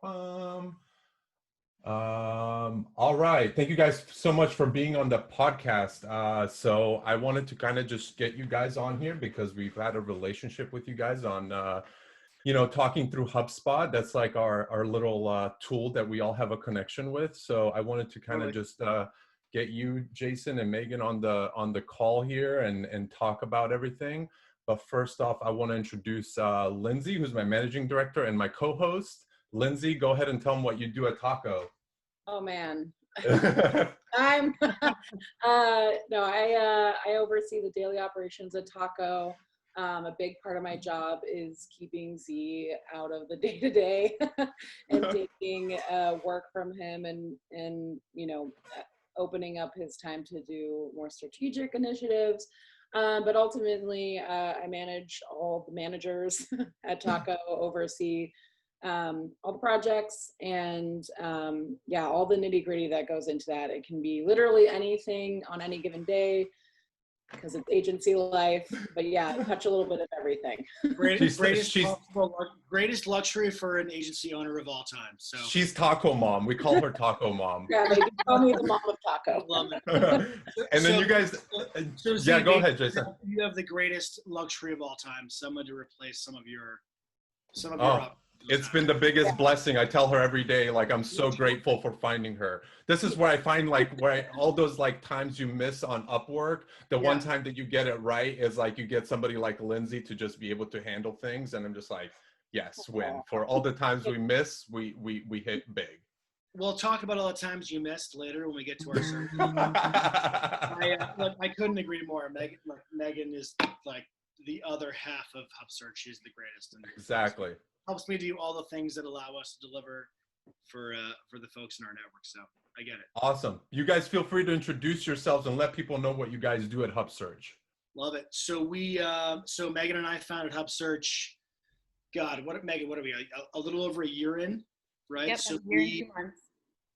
Ba-bum. All right. Thank you guys so much for being on the podcast. So I wanted to kind of just get you guys on here because we've had a relationship with you guys on, talking through HubSpot. That's like our little tool that we all have a connection with. So I wanted to kind of just get you, Jason and Megan, on the call here and talk about everything. But first off, I want to introduce Lindsay, who's my managing director and my co-host. Lindsay, go ahead and tell them what you do at Tako. Oh man, I oversee the daily operations at Tako. A big part of my job is keeping Z out of the day-to-day and taking work from him and opening up his time to do more strategic initiatives. But ultimately, I manage all the managers at Tako, oversee all the projects and all the nitty-gritty that goes into that. It can be literally anything on any given day because it's agency life, but touch a little bit of everything. Greatest luxury for an agency owner of all time. So she's Tako Mom. We call her Tako Mom. Yeah, they can call me the mom of Tako. And then you guys, go ahead, Jason. You have the greatest luxury of all time, someone to replace some of your It's been the biggest blessing. I tell her every day, like, I'm so grateful for finding her. This is where I find all those times you miss on Upwork, one time that you get it right is like you get somebody like Lindsay to just be able to handle things. And I'm just like, yes, win. For all the times we miss, we hit big. We'll talk about all the times you missed later when we get to our survey. I couldn't agree more. Megan is like the other half of Hubsearch. She's the greatest. Exactly. Helps me do all the things that allow us to deliver for the folks in our network. So I get it. Awesome. You guys feel free to introduce yourselves and let people know what you guys do at Hubsearch. Love it. So Megan and I founded Hubsearch. God, Megan, what are we? A little over a year in, right? Yep, so a year and 2 months.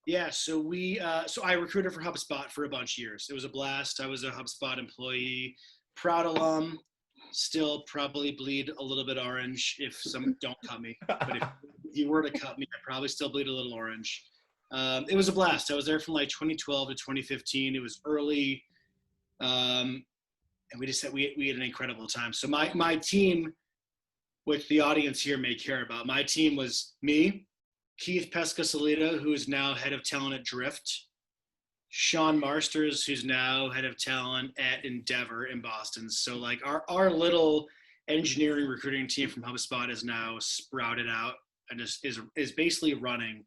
Yeah. So I recruited for HubSpot for a bunch of years. It was a blast. I was a HubSpot employee, proud alum. Still probably bleed a little bit orange if some don't cut me. But if you were to cut me, I'd probably still bleed a little orange. It was a blast. I was there from 2012 to 2015. It was early. And we had an incredible time. So my team, which the audience here may care about, my team was me, Keith Pescasolito, who is now head of talent at Drift, Sean Marsters, who's now head of talent at Endeavor in Boston. So our little engineering recruiting team from HubSpot is now sprouted out and is basically running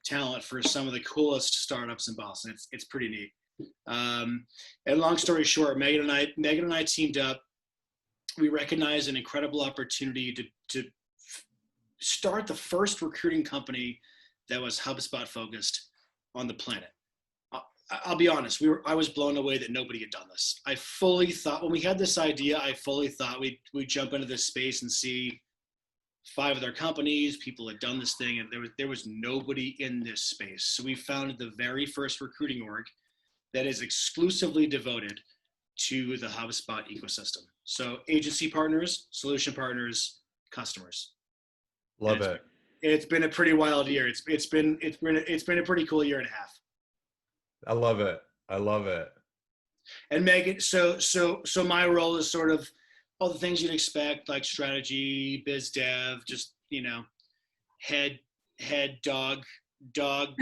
talent for some of the coolest startups in Boston. It's pretty neat. And long story short, Megan and I teamed up. We recognized an incredible opportunity to start the first recruiting company that was HubSpot focused on the planet. I'll be honest, I was blown away that nobody had done this. I fully thought, when we had this idea, we'd jump into this space and see 5 other companies, people had done this thing, and there was nobody in this space. So we founded the very first recruiting org that is exclusively devoted to the HubSpot ecosystem. So agency partners, solution partners, customers. Love it. It's been a pretty wild year. It's been a pretty cool year and a half. I love it. And Megan, so my role is sort of all the things you'd expect, like strategy, biz dev, just, head dog, top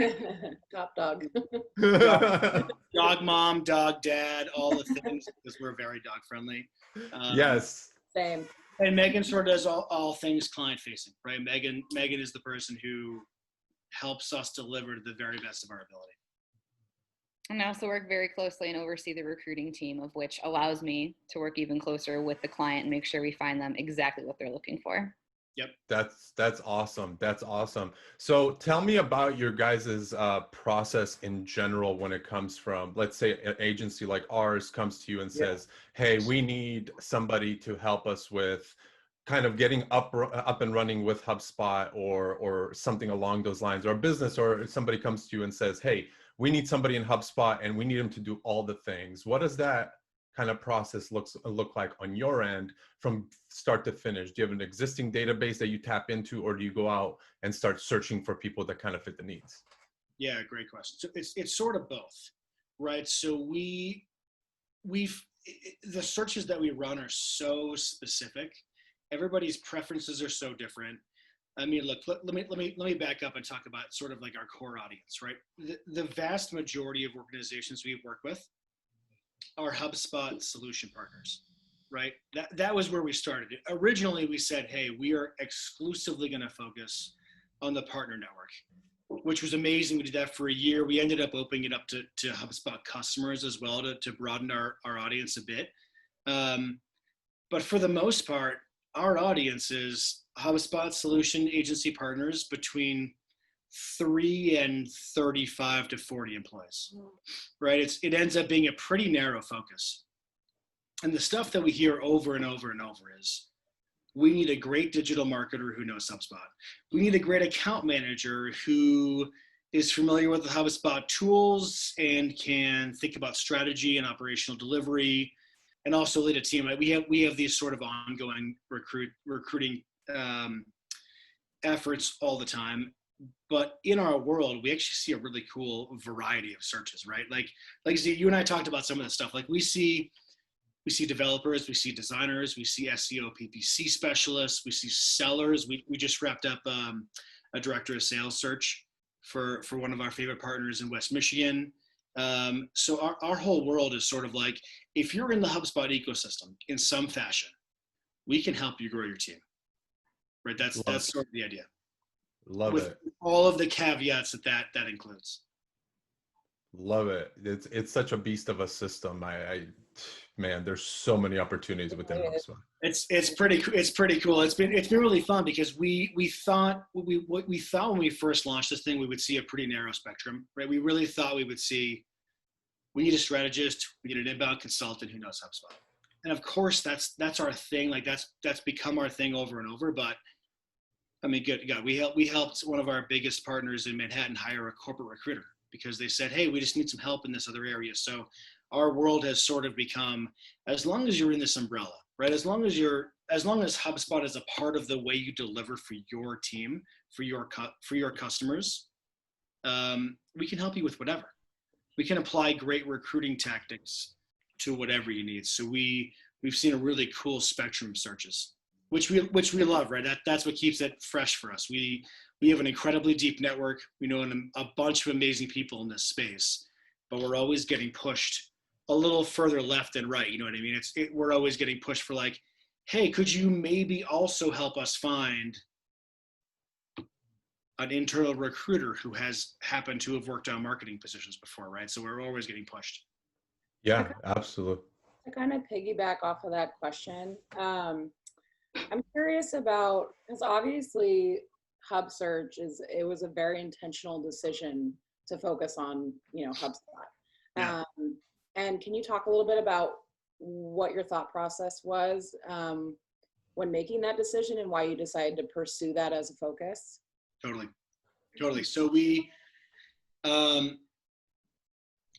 dog, dog mom, dog dad, all the things, because we're very dog friendly. Yes. Same. And Megan sort of does all things client facing, right? Megan is the person who helps us deliver to the very best of our ability. And I also work very closely and oversee the recruiting team, of which allows me to work even closer with the client and make sure we find them exactly what they're looking for. Yep. That's awesome. So tell me about your guys' process in general when it comes from, let's say an agency like ours comes to you and says, hey, we need somebody to help us with kind of getting up and running with HubSpot or something along those lines, or a business, or somebody comes to you and says, hey, we need somebody in HubSpot and we need them to do all the things. What does that kind of process look like on your end from start to finish? Do you have an existing database that you tap into, or do you go out and start searching for people that kind of fit the needs? Yeah, great question. So it's sort of both, right? So the searches that we run are so specific. Everybody's preferences are so different. I mean, look, let me back up and talk about sort of like our core audience, right? The vast majority of organizations we work with are HubSpot solution partners, right? That was where we started. Originally, we said, hey, we are exclusively going to focus on the partner network, which was amazing. We did that for a year. We ended up opening it up to HubSpot customers as well to broaden our audience a bit. But for the most part, our audience is HubSpot solution agency partners between 3 and 35 to 40 employees, right? It ends up being a pretty narrow focus. And the stuff that we hear over and over and over is, we need a great digital marketer who knows HubSpot. We need a great account manager who is familiar with the HubSpot tools and can think about strategy and operational delivery, and also lead a team. We have these sort of ongoing recruiting efforts all the time. But in our world, we actually see a really cool variety of searches, right? Like you and I talked about some of this stuff. Like we see developers, we see designers, we see SEO, PPC specialists, we see sellers. We just wrapped up a director of sales search for one of our favorite partners in West Michigan. So our whole world is sort of like, if you're in the HubSpot ecosystem in some fashion, we can help you grow your team, right? That's sort of the idea. Love with it. All of the caveats that includes. Love it. It's such a beast of a system. Man, there's so many opportunities within HubSpot. It's pretty cool. It's been really fun because we thought when we first launched this thing, we would see a pretty narrow spectrum, right? We really thought we need a strategist, we need an inbound consultant who knows HubSpot. And of course that's our thing. Like that's become our thing over and over. But I mean, good God, we helped one of our biggest partners in Manhattan hire a corporate recruiter because they said, hey, we just need some help in this other area. So our world has sort of become, as long as you're in this umbrella, right? As long as HubSpot is a part of the way you deliver for your team, for your customers, we can help you with whatever. We can apply great recruiting tactics to whatever you need. So we've seen a really cool spectrum of searches, which we love, right? That's what keeps it fresh for us. We have an incredibly deep network. We know a bunch of amazing people in this space, but we're always getting pushed a little further left and right. You know what I mean? We're always getting pushed for like, hey, could you maybe also help us find an internal recruiter who has happened to have worked on marketing positions before, right? So we're always getting pushed. Yeah, absolutely. To kind of piggyback off of that question, I'm curious about, because obviously Hubsearch was a very intentional decision to focus on, HubSpot. Yeah. And can you talk a little bit about what your thought process was when making that decision and why you decided to pursue that as a focus? Totally. So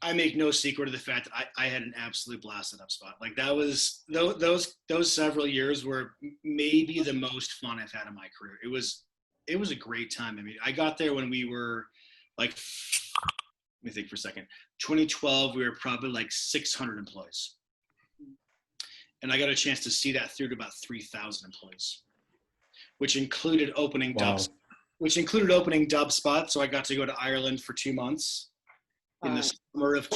I make no secret of the fact that I had an absolute blast at HubSpot. Like that was, those several years were maybe the most fun I've had in my career. It was a great time. I mean, I got there when we were like, let me think for a second. 2012, we were probably like 600 employees. And I got a chance to see that through to about 3,000 employees, which included opening Dubspot. So I got to go to Ireland for 2 months in the summer of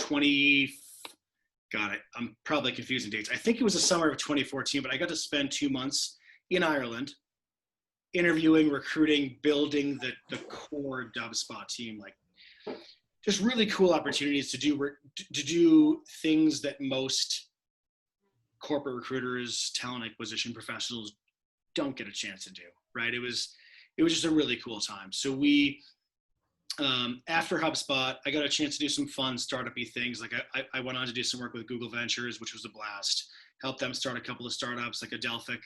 I'm probably confusing dates. I think it was the summer of 2014, but I got to spend 2 months in Ireland interviewing, recruiting, building the core Dubspot team. Like just really cool opportunities to do things that most corporate recruiters, talent acquisition professionals don't get a chance to do, right? It was just a really cool time. So we, after HubSpot, I got a chance to do some fun startup-y things. Like I went on to do some work with Google Ventures, which was a blast. Helped them start a couple of startups like Adelphic,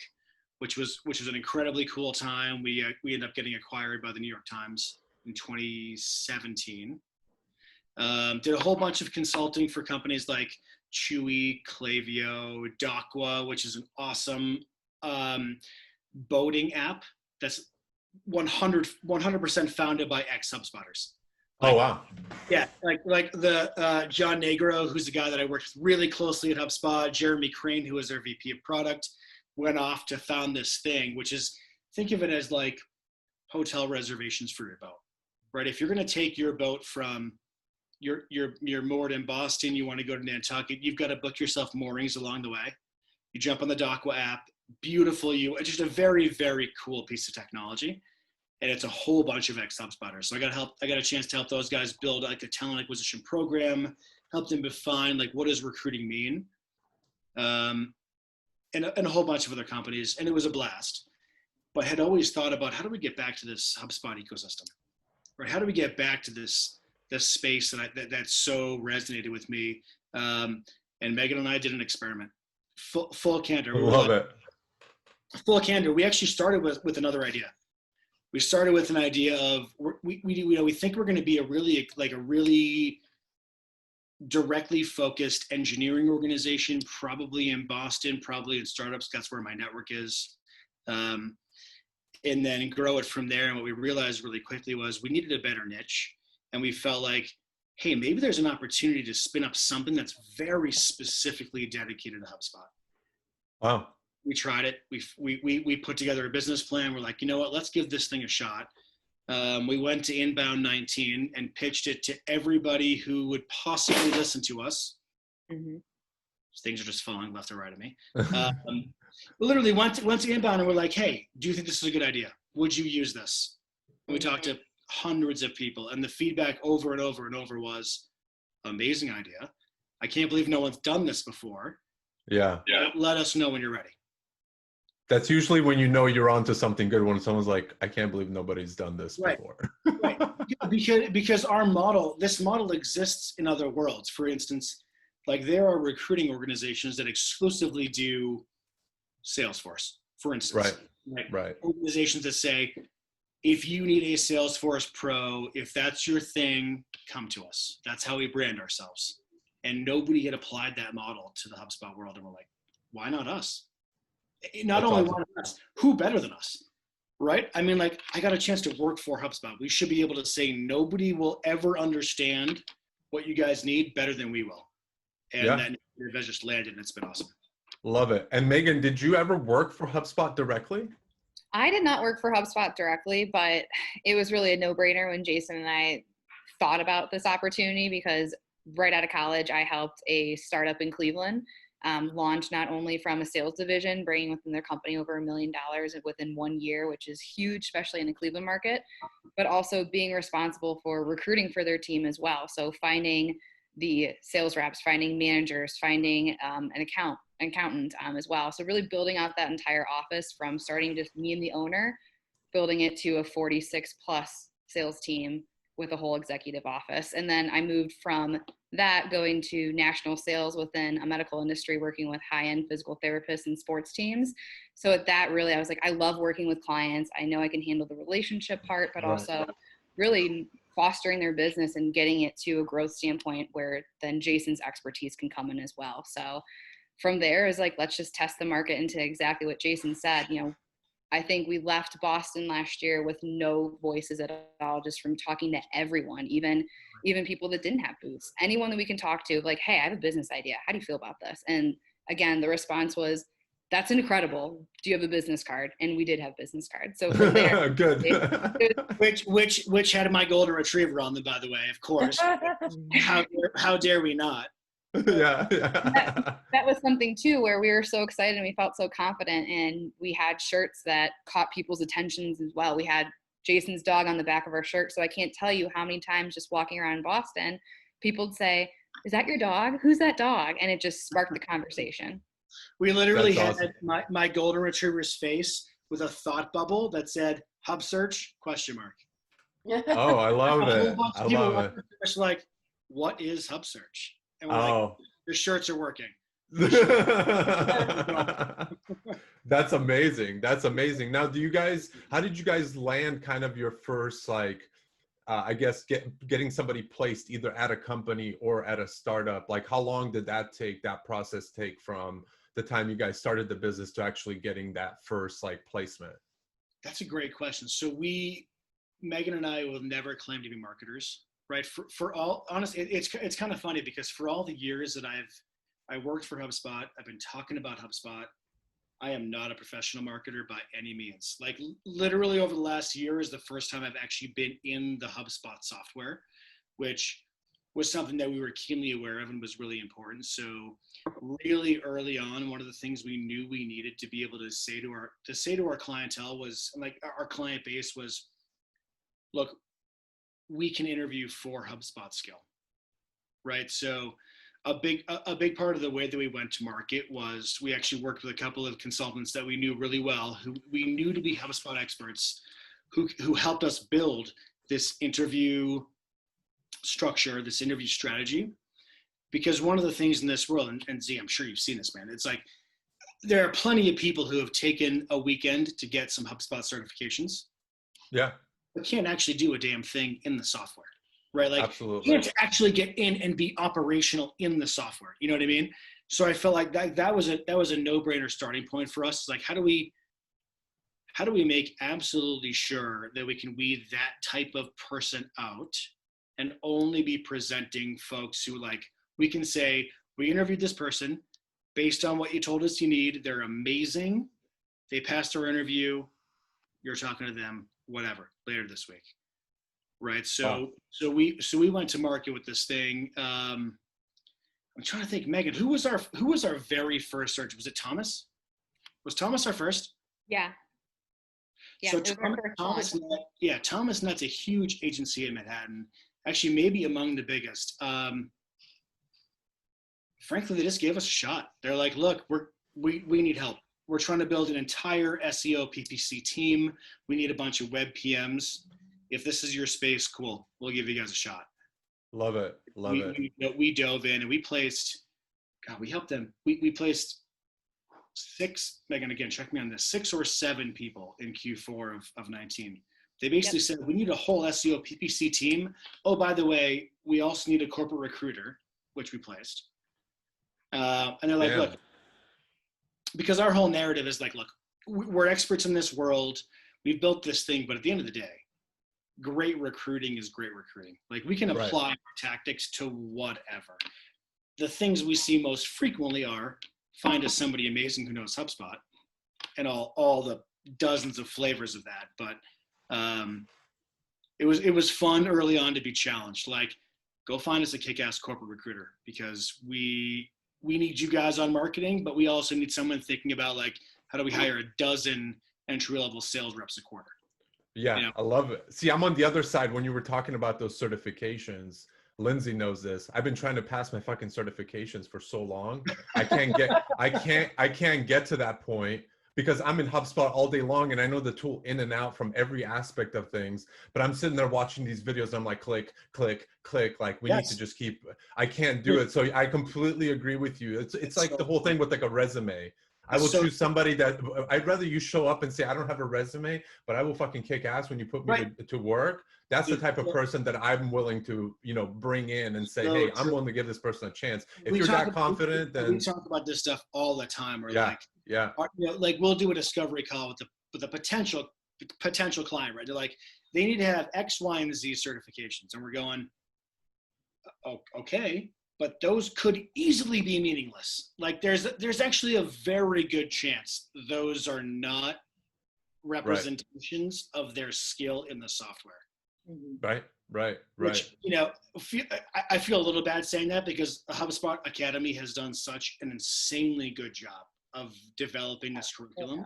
which was an incredibly cool time. We ended up getting acquired by the New York Times in 2017. Did a whole bunch of consulting for companies like Chewy, Klaviyo, Dakwa, which is an awesome boating app that's 100% founded by ex-HubSpotters. Oh, wow. Yeah, like the John Negro, who's the guy that I worked with really closely at HubSpot, Jeremy Crane, who was our VP of product, went off to found this thing, which is, think of it as like hotel reservations for your boat, right? If you're going to take your boat from you're moored in Boston, you want to go to Nantucket, you've got to book yourself moorings along the way. You jump on the Dakwa app, beautiful. It's just a very, very cool piece of technology. And it's a whole bunch of ex-HubSpotters. So I got a chance to help those guys build like a talent acquisition program, help them define like, what does recruiting mean? And a whole bunch of other companies. And it was a blast. But had always thought about, how do we get back to this HubSpot ecosystem? Right? How do we get back to this space that so resonated with me? And Megan and I did an experiment. Full candor. Love it. Full candor. We actually started with another idea. We started with an idea of we think we're going to be a really directly focused engineering organization, probably in Boston, probably in startups. That's where my network is, and then grow it from there. And what we realized really quickly was we needed a better niche, and we felt like, hey, maybe there's an opportunity to spin up something that's very specifically dedicated to HubSpot. Wow. We tried it. We put together a business plan. We're like, you know what? Let's give this thing a shot. We went to Inbound 19 and pitched it to everybody who would possibly listen to us. Mm-hmm. Things are just falling left and right of me. We literally went to Inbound and we're like, hey, do you think this is a good idea? Would you use this? And we talked to hundreds of people, and the feedback over and over and over was, amazing idea. I can't believe no one's done this before. Yeah. Let us know when you're ready. That's usually when you know you're onto something good, when someone's like, I can't believe nobody's done this before. Right. Because this model exists in other worlds. For instance, like there are recruiting organizations that exclusively do Salesforce, for instance. Right. Organizations that say, if you need a Salesforce pro, if that's your thing, come to us. That's how we brand ourselves. And nobody had applied that model to the HubSpot world. And we're like, why not us? Not only one of us, who better than us, right? I mean, like, I got a chance to work for HubSpot. We should be able to say nobody will ever understand what you guys need better than we will. And that has just landed, and it's been awesome. Love it. And Megan, did you ever work for HubSpot directly? I did not work for HubSpot directly, but it was really a no-brainer when Jason and I thought about this opportunity, because right out of college, I helped a startup in Cleveland launch not only from a sales division, bringing within their company over $1 million within 1 year, which is huge, especially in the Cleveland market, but also being responsible for recruiting for their team as well. So finding the sales reps, finding managers, finding an accountant as well. So really building out that entire office from starting just me and the owner, building it to a 46 plus sales team with a whole executive office. And then I moved from that going to national sales within a medical industry, working with high-end physical therapists and sports teams. So at that, really, I was like, I love working with clients. I know I can handle the relationship part, but also really fostering their business and getting it to a growth standpoint where then Jason's expertise can come in as well. So from there is like, let's just test the market into exactly what Jason said. You know, I think we left Boston last year with no voices at all, just from talking to everyone, even people that didn't have booths, anyone that we can talk to, like, hey, I have a business idea. How do you feel about this? And again, the response was, that's incredible. Do you have a business card? And we did have business cards. So from there, good. which had my golden retriever on them, by the way, of course. How dare we not? That was something too, where we were so excited and we felt so confident, and we had shirts that caught people's attentions as well. We had Jason's dog on the back of our shirt. So I can't tell you how many times just walking around in Boston, people would say, is that your dog? Who's that dog? And it just sparked the conversation. We literally had awesome. my golden retriever's face with a thought bubble that said Hubsearch ? Oh, I love it. I love it. It's like, what is Hubsearch? And we're like, the shirts are working. That's amazing. That's amazing. Now, how did you guys land kind of your first, like, I guess getting somebody placed either at a company or at a startup? Like, how long did that process take from the time you guys started the business to actually getting that first like placement? That's a great question. So Megan and I will never claim to be marketers, right? For all honest, it's kind of funny because for all the years that I worked for HubSpot, I've been talking about HubSpot. I am not a professional marketer by any means. Like literally over the last year is the first time I've actually been in the HubSpot software, which was something that we were keenly aware of and was really important. So really early on, one of the things we knew we needed to be able to say to our clientele was, like our client base was, look, we can interview for HubSpot skill, right? So a big part of the way that we went to market was we actually worked with a couple of consultants that we knew really well, who we knew to be HubSpot experts, who helped us build this interview structure, this interview strategy. Because one of the things in this world, and Z, I'm sure you've seen this, man, it's like there are plenty of people who have taken a weekend to get some HubSpot certifications. Yeah. But can't actually do a damn thing in the software, right? Like, absolutely, can't actually get in and be operational in the software. You know what I mean? So I felt like that was a no-brainer starting point for us. Like, how do we make absolutely sure that we can weed that type of person out and only be presenting folks who, like, we can say, we interviewed this person based on what you told us you need. They're amazing. They passed our interview. You're talking to them, whatever, later this week. Right. So, wow. so we went to market with this thing. I'm trying to think, Megan, who was our very first search? Was it Thomas? Was Thomas our first? Yeah. Yeah. So Thomas Nutt's a huge agency in Manhattan, actually maybe among the biggest. Frankly, they just gave us a shot. They're like, look, we need help. We're trying to build an entire SEO PPC team. We need a bunch of web PMs. If this is your space, cool. We'll give you guys a shot. Love it. We dove in and we placed, God, we helped them. We placed 6, Megan, again, check me on this, 6 or 7 people in Q4 of 19. They basically said, we need a whole SEO PPC team. Oh, by the way, we also need a corporate recruiter, which we placed. And they're like, look, because our whole narrative is like, look, we're experts in this world. We've built this thing, but at the end of the day, great recruiting is great recruiting. Like, we can apply our tactics to whatever. The things we see most frequently are find us somebody amazing who knows HubSpot and all the dozens of flavors of that. But it was fun early on to be challenged. Like, go find us a kick-ass corporate recruiter, because we need you guys on marketing, but we also need someone thinking about, like, how do we hire a dozen entry-level sales reps a quarter? Yeah, you know? I love it. See, I'm on the other side. When you were talking about those certifications, Lindsay knows this. I've been trying to pass my fucking certifications for so long. I can't get to that point because I'm in HubSpot all day long and I know the tool in and out from every aspect of things. But I'm sitting there watching these videos and I'm like, click, click, click. Like, we need to just keep. I can't do it. So I completely agree with you. It's like the whole thing with like a resume. I will choose somebody that I'd rather you show up and say, I don't have a resume, but I will fucking kick ass when you put me to work. That's the type of person that I'm willing to, bring in and say, hey, I'm willing to give this person a chance. If you're that confident, then we talk about this stuff all the time. Or like we'll do a discovery call with a potential client, right? They're like, they need to have X, Y, and Z certifications, and we're going, oh, okay. But those could easily be meaningless. Like, there's actually a very good chance those are not representations of their skill in the software. Right. Which, I feel a little bad saying that, because the HubSpot Academy has done such an insanely good job of developing this curriculum,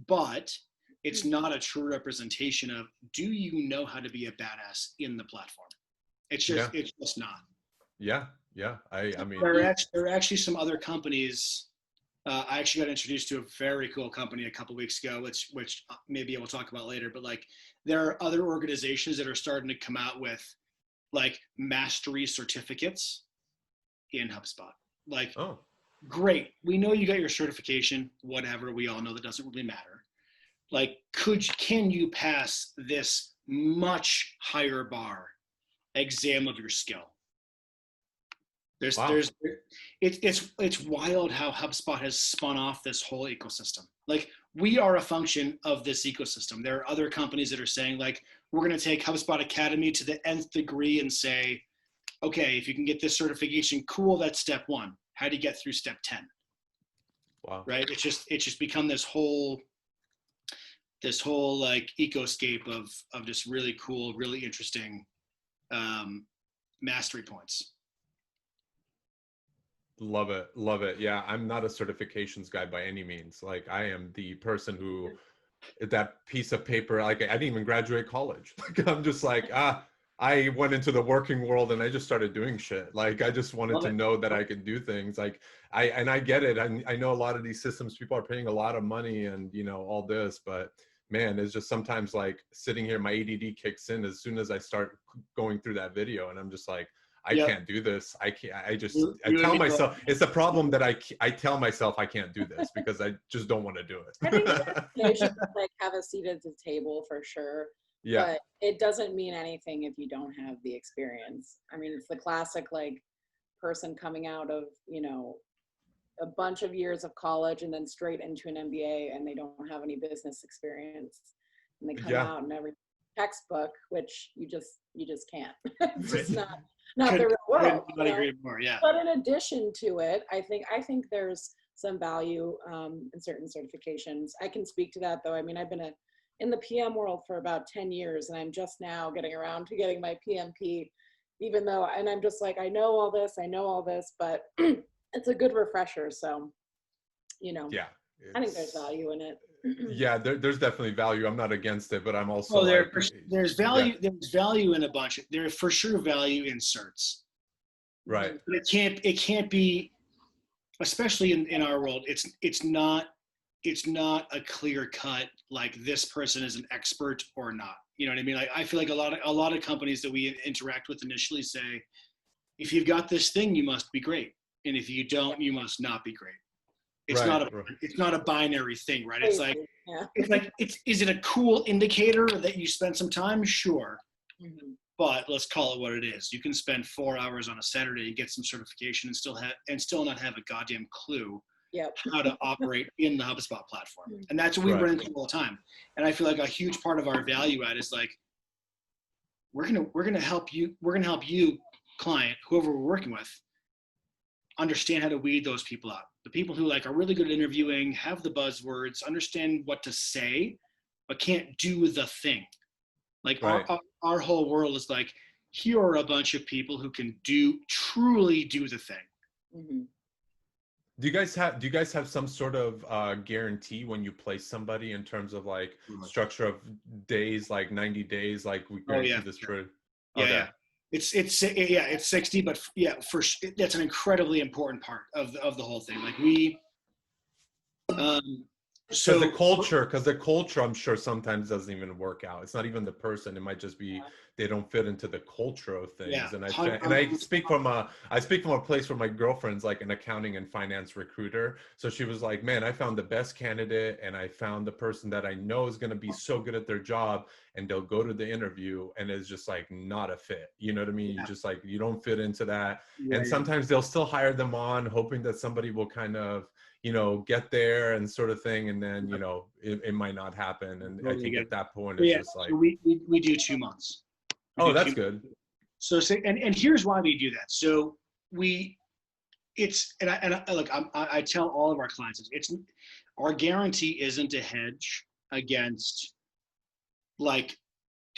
but it's not a true representation of, do you know how to be a badass in the platform? It's just not. Yeah. I mean, there are actually some other companies. I actually got introduced to a very cool company a couple weeks ago, which maybe we'll talk about later. But like, there are other organizations that are starting to come out with like mastery certificates in HubSpot. Like, great, we know you got your certification, whatever. We all know that doesn't really matter. Like, can you pass this much higher bar exam of your skill. It's wild how HubSpot has spun off this whole ecosystem. Like, we are a function of this ecosystem. There are other companies that are saying, like, we're going to take HubSpot Academy to the nth degree and say, okay, if you can get this certification, cool, that's step 1. How do you get through step 10? Wow. Right? It's just become this whole like ecoscape of just really cool, really interesting mastery points. Love it. Love it. Yeah. I'm not a certifications guy by any means. Like, I am the person who, that piece of paper, like, I didn't even graduate college. Like, I'm just like, I went into the working world and I just started doing shit. Like, I just wanted to know that I could do things. Like, I get it. I know a lot of these systems, people are paying a lot of money and, you know, all this, but man, it's just sometimes like sitting here, my ADD kicks in as soon as I start going through that video, and I'm just like, I can't do this. I can't, I tell myself, it's a problem that I tell myself I can't do this because I just don't want to do it. I think you should like have a seat at the table for sure. Yeah. But it doesn't mean anything if you don't have the experience. I mean, it's the classic like person coming out of, you know, a bunch of years of college and then straight into an MBA and they don't have any business experience. And they come out and every textbook, which you just can't. It's just not the real world. Not agree more, yeah. But in addition to it, I think there's some value in certain certifications. I can speak to that though. I mean, I've been in the PM world for about 10 years and I'm just now getting around to getting my PMP, even though, and I'm just like, I know all this, but it's a good refresher. So, you know, yeah, I think there's value in it. Yeah, there's definitely value. I'm not against it, but I'm also there's value. Yeah. There's value in a bunch. There's for sure value in certs. Right. But it can't be, especially in our world. It's not a clear cut like this person is an expert or not. You know what I mean? Like, I feel like a lot of companies that we interact with initially say, if you've got this thing, you must be great, and if you don't, you must not be great. It's not a binary thing, right? It's like, is it a cool indicator that you spent some time? Sure. Mm-hmm. But let's call it what it is. You can spend 4 hours on a Saturday and get some certification and still not have a goddamn clue how to operate in the HubSpot platform. And that's what we run into all the time. And I feel like a huge part of our value add is like, we're gonna help you, client, whoever we're working with, understand how to weed those people out. The people who like are really good at interviewing, have the buzzwords, understand what to say, but can't do the thing. Like our whole world is like, here are a bunch of people who can truly do the thing. Mm-hmm. Do you guys have some sort of guarantee when you place somebody in terms of like structure of days, like 90 days, like we guarantee this for? Yeah. It's 60, but that's an incredibly important part of the whole thing. Like because the culture, I'm sure sometimes doesn't even work out. It's not even the person. It might just be they don't fit into the culture of things. Yeah, and I speak from a place where my girlfriend's like an accounting and finance recruiter. So she was like, man, I found the best candidate and I found the person that I know is going to be so good at their job, and they'll go to the interview and it's just like not a fit. You know what I mean? Yeah. You just like, you don't fit into that. Yeah, and sometimes they'll still hire them on hoping that somebody will kind of, you know, get there and sort of thing. And then, you know, it might not happen. And I think at that point, it's just like, so we do 2 months. That's good. So and here's why we do that. So I tell all of our clients, our guarantee isn't a hedge against like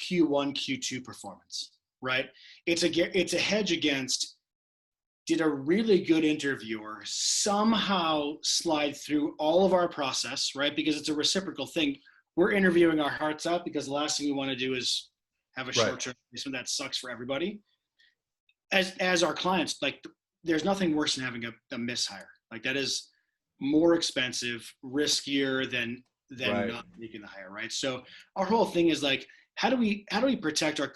Q1, Q2 performance, right? It's a hedge against, did a really good interviewer somehow slide through all of our process, right? Because it's a reciprocal thing. We're interviewing our hearts out because the last thing we want to do is have a short-term placement that sucks for everybody. As our clients, like, there's nothing worse than having a mishire. Like, that is more expensive, riskier than not making the hire, right? So our whole thing is like, how do we protect our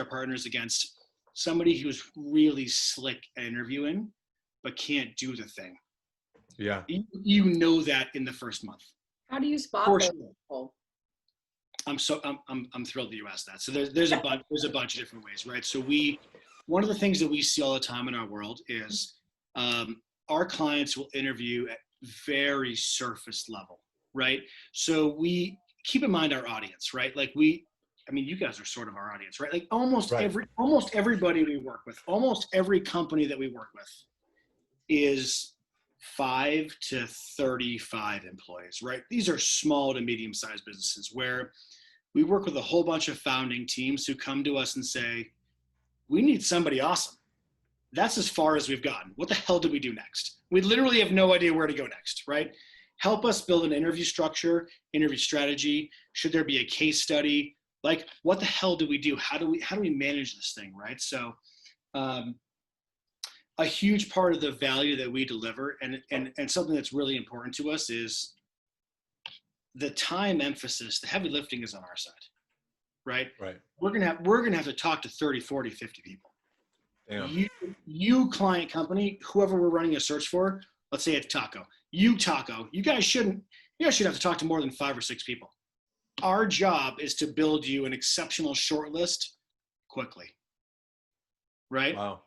partners against somebody who's really slick at interviewing but can't do the thing? Yeah, you know that in the first month. How do you spot those people? I'm thrilled that you asked that. So there's a bunch of different ways, right? So one of the things that we see all the time in our world is our clients will interview at very surface level, right? So we keep in mind our audience, right? Like you guys are sort of our audience, right? Like almost everybody we work with, almost every company that we work with is 5 to 35 employees, right? These are small to medium-sized businesses where we work with a whole bunch of founding teams who come to us and say, we need somebody awesome. That's as far as we've gotten. What the hell do we do next? We literally have no idea where to go next, right? Help us build an interview structure, interview strategy. Should there be a case study? Like, what the hell do we do? How do we manage this thing, right? So a huge part of the value that we deliver and something that's really important to us is the time emphasis, the heavy lifting is on our side, right? Right. We're gonna have to talk to 30, 40, 50 people. Damn. You client company, whoever we're running a search for, let's say it's Tako. You guys should have to talk to more than 5 or 6 people. Our job is to build you an exceptional shortlist quickly, right? Wow.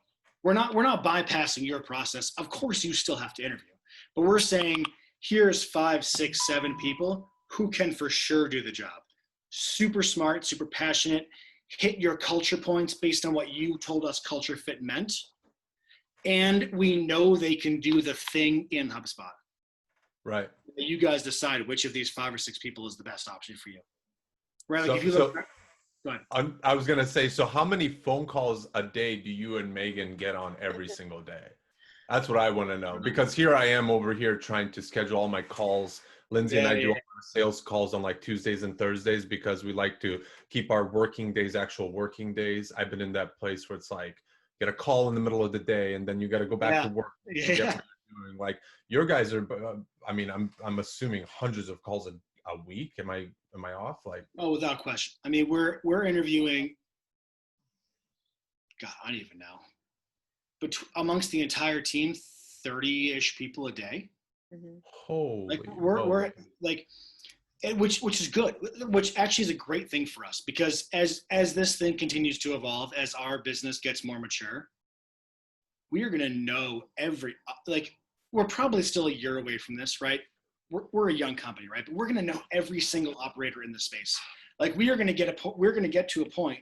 We're not bypassing your process. Of course, you still have to interview, but we're saying here's 5, 6, 7 people who can for sure do the job. Super smart, super passionate, hit your culture points based on what you told us culture fit meant. And we know they can do the thing in HubSpot. Right. You guys decide which of these 5 or 6 people is the best option for you. Right? Like Go ahead. I was going to say, so how many phone calls a day do you and Megan get on every single day? That's what I want to know, because here I am over here trying to schedule all my calls. Lindsay and I do all our sales calls on like Tuesdays and Thursdays because we like to keep our working days, actual working days. I've been in that place where it's like, get a call in the middle of the day and then you got to go back to work. Like your guys are, I'm assuming hundreds of calls a week. Am I off? Like, oh, without question. I mean, we're interviewing, God, I don't even know. But amongst the entire team, 30-ish people a day. Mm-hmm. Holy. Like we're like, which is good, which actually is a great thing for us, because as this thing continues to evolve, as our business gets more mature, we are going to know we're probably still a year away from this, right? We're a young company, right? But we're going to know every single operator in the space. Like we're going to get to a point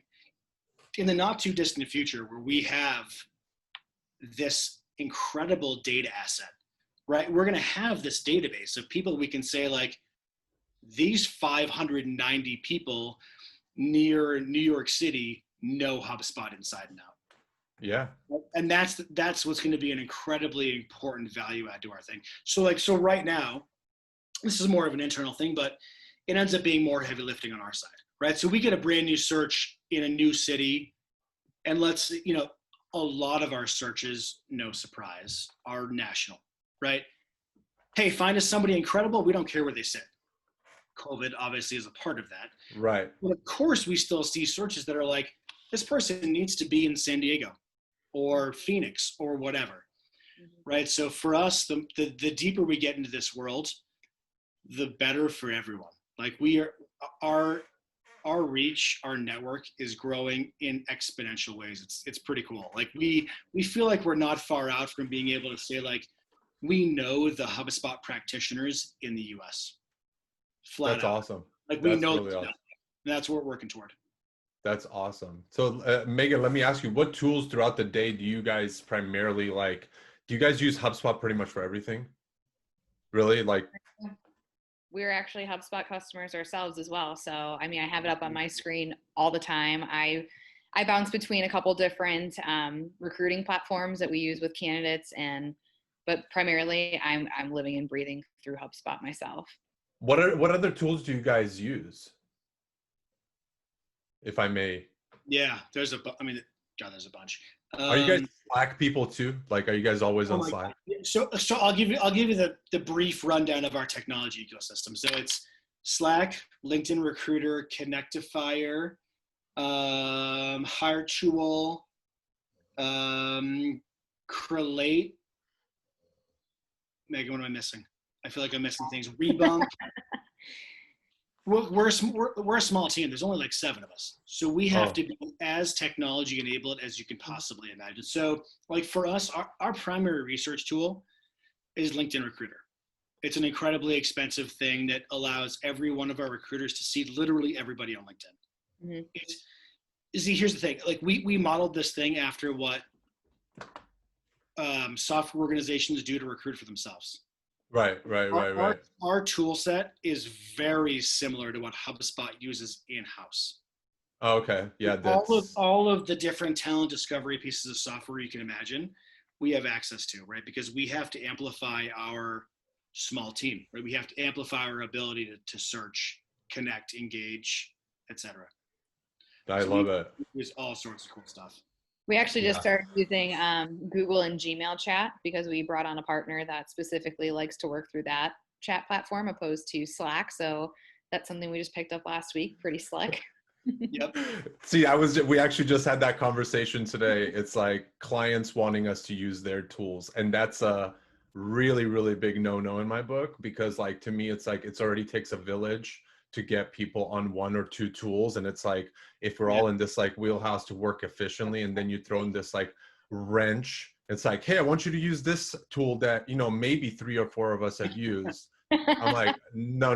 in the not too distant future where we have this incredible data asset, right? We're going to have this database of people we can say, like, these 590 people near New York City know HubSpot inside and out. Yeah. And that's what's going to be an incredibly important value add to our thing. So right now, this is more of an internal thing, but it ends up being more heavy lifting on our side, right? So we get a brand new search in a new city, and a lot of our searches, no surprise, are national, right? Hey, find us somebody incredible. We don't care where they sit. COVID obviously is a part of that. Right. But of course, we still see searches that are like, this person needs to be in San Diego or Phoenix or whatever, right? So for us, the deeper we get into this world, the better for everyone. Like our reach, our network is growing in exponential ways. It's pretty cool. Like we feel like we're not far out from being able to say, like, we know the HubSpot practitioners in the US. That's awesome. Like we know really awesome. That's what we're working toward. That's awesome. So Megan, let me ask you, what tools throughout the day do you guys primarily like? Do you guys use HubSpot pretty much for everything? Really? Like, we're actually HubSpot customers ourselves as well. So, I mean, I have it up on my screen all the time. I bounce between a couple different recruiting platforms that we use with candidates, but primarily I'm living and breathing through HubSpot myself. What other tools do you guys use, if I may? Yeah, there's a bunch. Are you guys Slack people too? Like, are you guys always on Slack? So I'll give you the brief rundown of our technology ecosystem. So it's Slack, LinkedIn Recruiter, Connectifier, Hiretual, Crelate. Megan, what am I missing? I feel like I'm missing things. Rebump. we're a small team. There's only like 7 of us. So we have to be as technology enabled as you can possibly imagine. So like for us, our primary research tool is LinkedIn Recruiter. It's an incredibly expensive thing that allows every one of our recruiters to see literally everybody on LinkedIn. Mm-hmm. See, here's the thing. Like we modeled this thing after what software organizations do to recruit for themselves. Right. Our tool set is very similar to what HubSpot uses in-house. Oh, okay. Yeah. All of the different talent discovery pieces of software you can imagine, we have access to, right? Because we have to amplify our small team, right? We have to amplify our ability to search, connect, engage, etc. I love it. There's all sorts of cool stuff. We actually just started using Google and Gmail chat because we brought on a partner that specifically likes to work through that chat platform opposed to Slack. So that's something we just picked up last week. Pretty slick. Yep. See, we actually just had that conversation today. It's like clients wanting us to use their tools. And that's a really, really big no-no in my book, because like, to me, it's like, it's already takes a village to get people on 1 or 2 tools. And it's like, if we're all in this like wheelhouse to work efficiently, and then you throw in this like wrench, it's like, hey, I want you to use this tool that, maybe 3 or 4 of us have used. I'm like, no.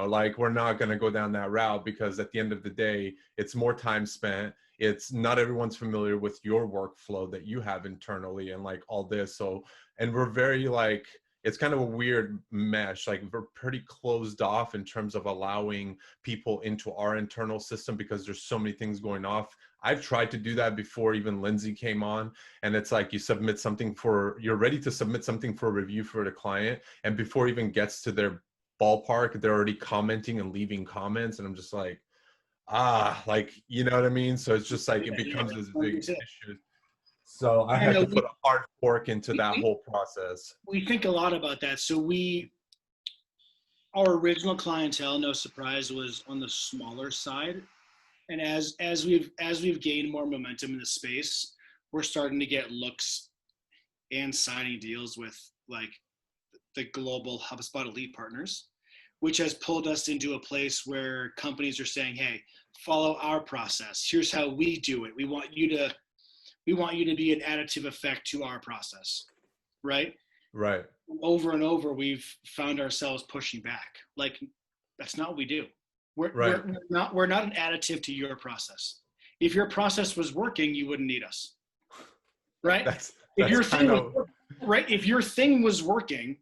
Like, we're not going to go down that route, because at the end of the day, it's more time spent. It's not everyone's familiar with your workflow that you have internally and like all this. So, and we're very like, it's kind of a weird mesh. Like, we're pretty closed off in terms of allowing people into our internal system, because there's so many things going off. I've tried to do that before even Lindsay came on, and it's like you're ready to submit something for a review for the client, and before it even gets to their ballpark, they're already commenting and leaving comments, and I'm just like, like, you know what I mean? So it's just like, it becomes this big issue. So I had to put a hard fork into that whole process. We think a lot about that. So our original clientele, no surprise, was on the smaller side. And as we've gained more momentum in the space, we're starting to get looks and signing deals with like the global HubSpot elite partners, which has pulled us into a place where companies are saying, hey, follow our process. Here's how we do it. We want you to be an additive effect to our process, right? Right. Over and over, we've found ourselves pushing back. Like, that's not what we do. We're not an additive to your process. If your process was working, you wouldn't need us, right? If your thing was working,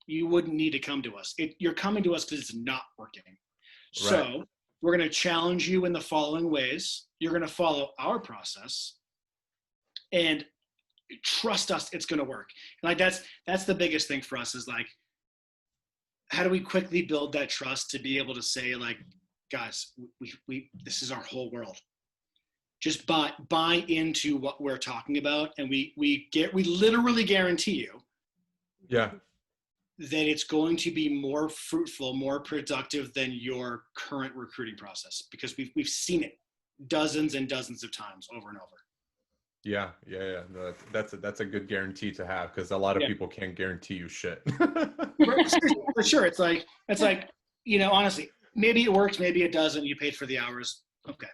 you wouldn't need to come to us. You're coming to us because it's not working. Right. So we're going to challenge you in the following ways. You're going to follow our process, and trust us, it's going to work. Like, that's the biggest thing for us, is like, how do we quickly build that trust to be able to say, like, guys, we this is our whole world. Just buy into what we're talking about, and we literally guarantee you that it's going to be more fruitful, more productive than your current recruiting process, because we've seen it dozens and dozens of times over and over. Yeah. No, that's a good guarantee to have, because a lot of people can't guarantee you shit. For sure. It's like, honestly, maybe it works, maybe it doesn't. You paid for the hours. Okay.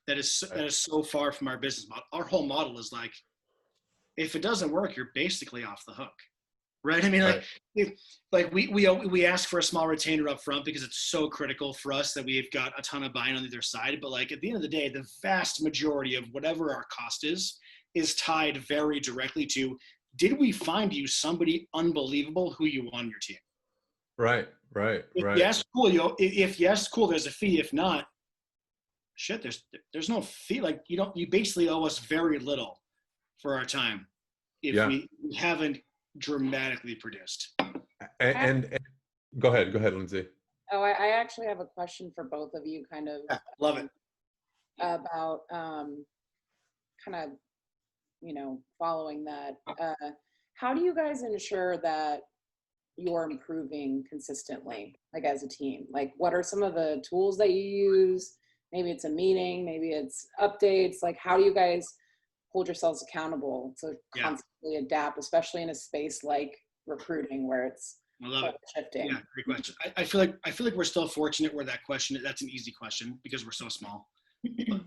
That is so far from our business model. Our whole model is like, if it doesn't work, you're basically off the hook. Right. I mean, we ask for a small retainer up front because it's so critical for us that we've got a ton of buy-in on either side. But like, at the end of the day, the vast majority of whatever our cost is tied very directly to, did we find you somebody unbelievable who you want on your team? Right. Yes, cool. If yes, cool, there's a fee. If not, shit, there's no fee. Like, you basically owe us very little for our time if we haven't dramatically produced. And go ahead, Lindsay. Oh, I actually have a question for both of you, kind of. Yeah, love it. About kind of, following that. How do you guys ensure that you're improving consistently, like as a team? Like, what are some of the tools that you use? Maybe it's a meeting, maybe it's updates. Like, how do you guys hold yourselves accountable to constantly adapt, especially in a space like recruiting, where it's I love it. Shifting. Yeah, great question. I feel like we're still fortunate where that's an easy question because we're so small. But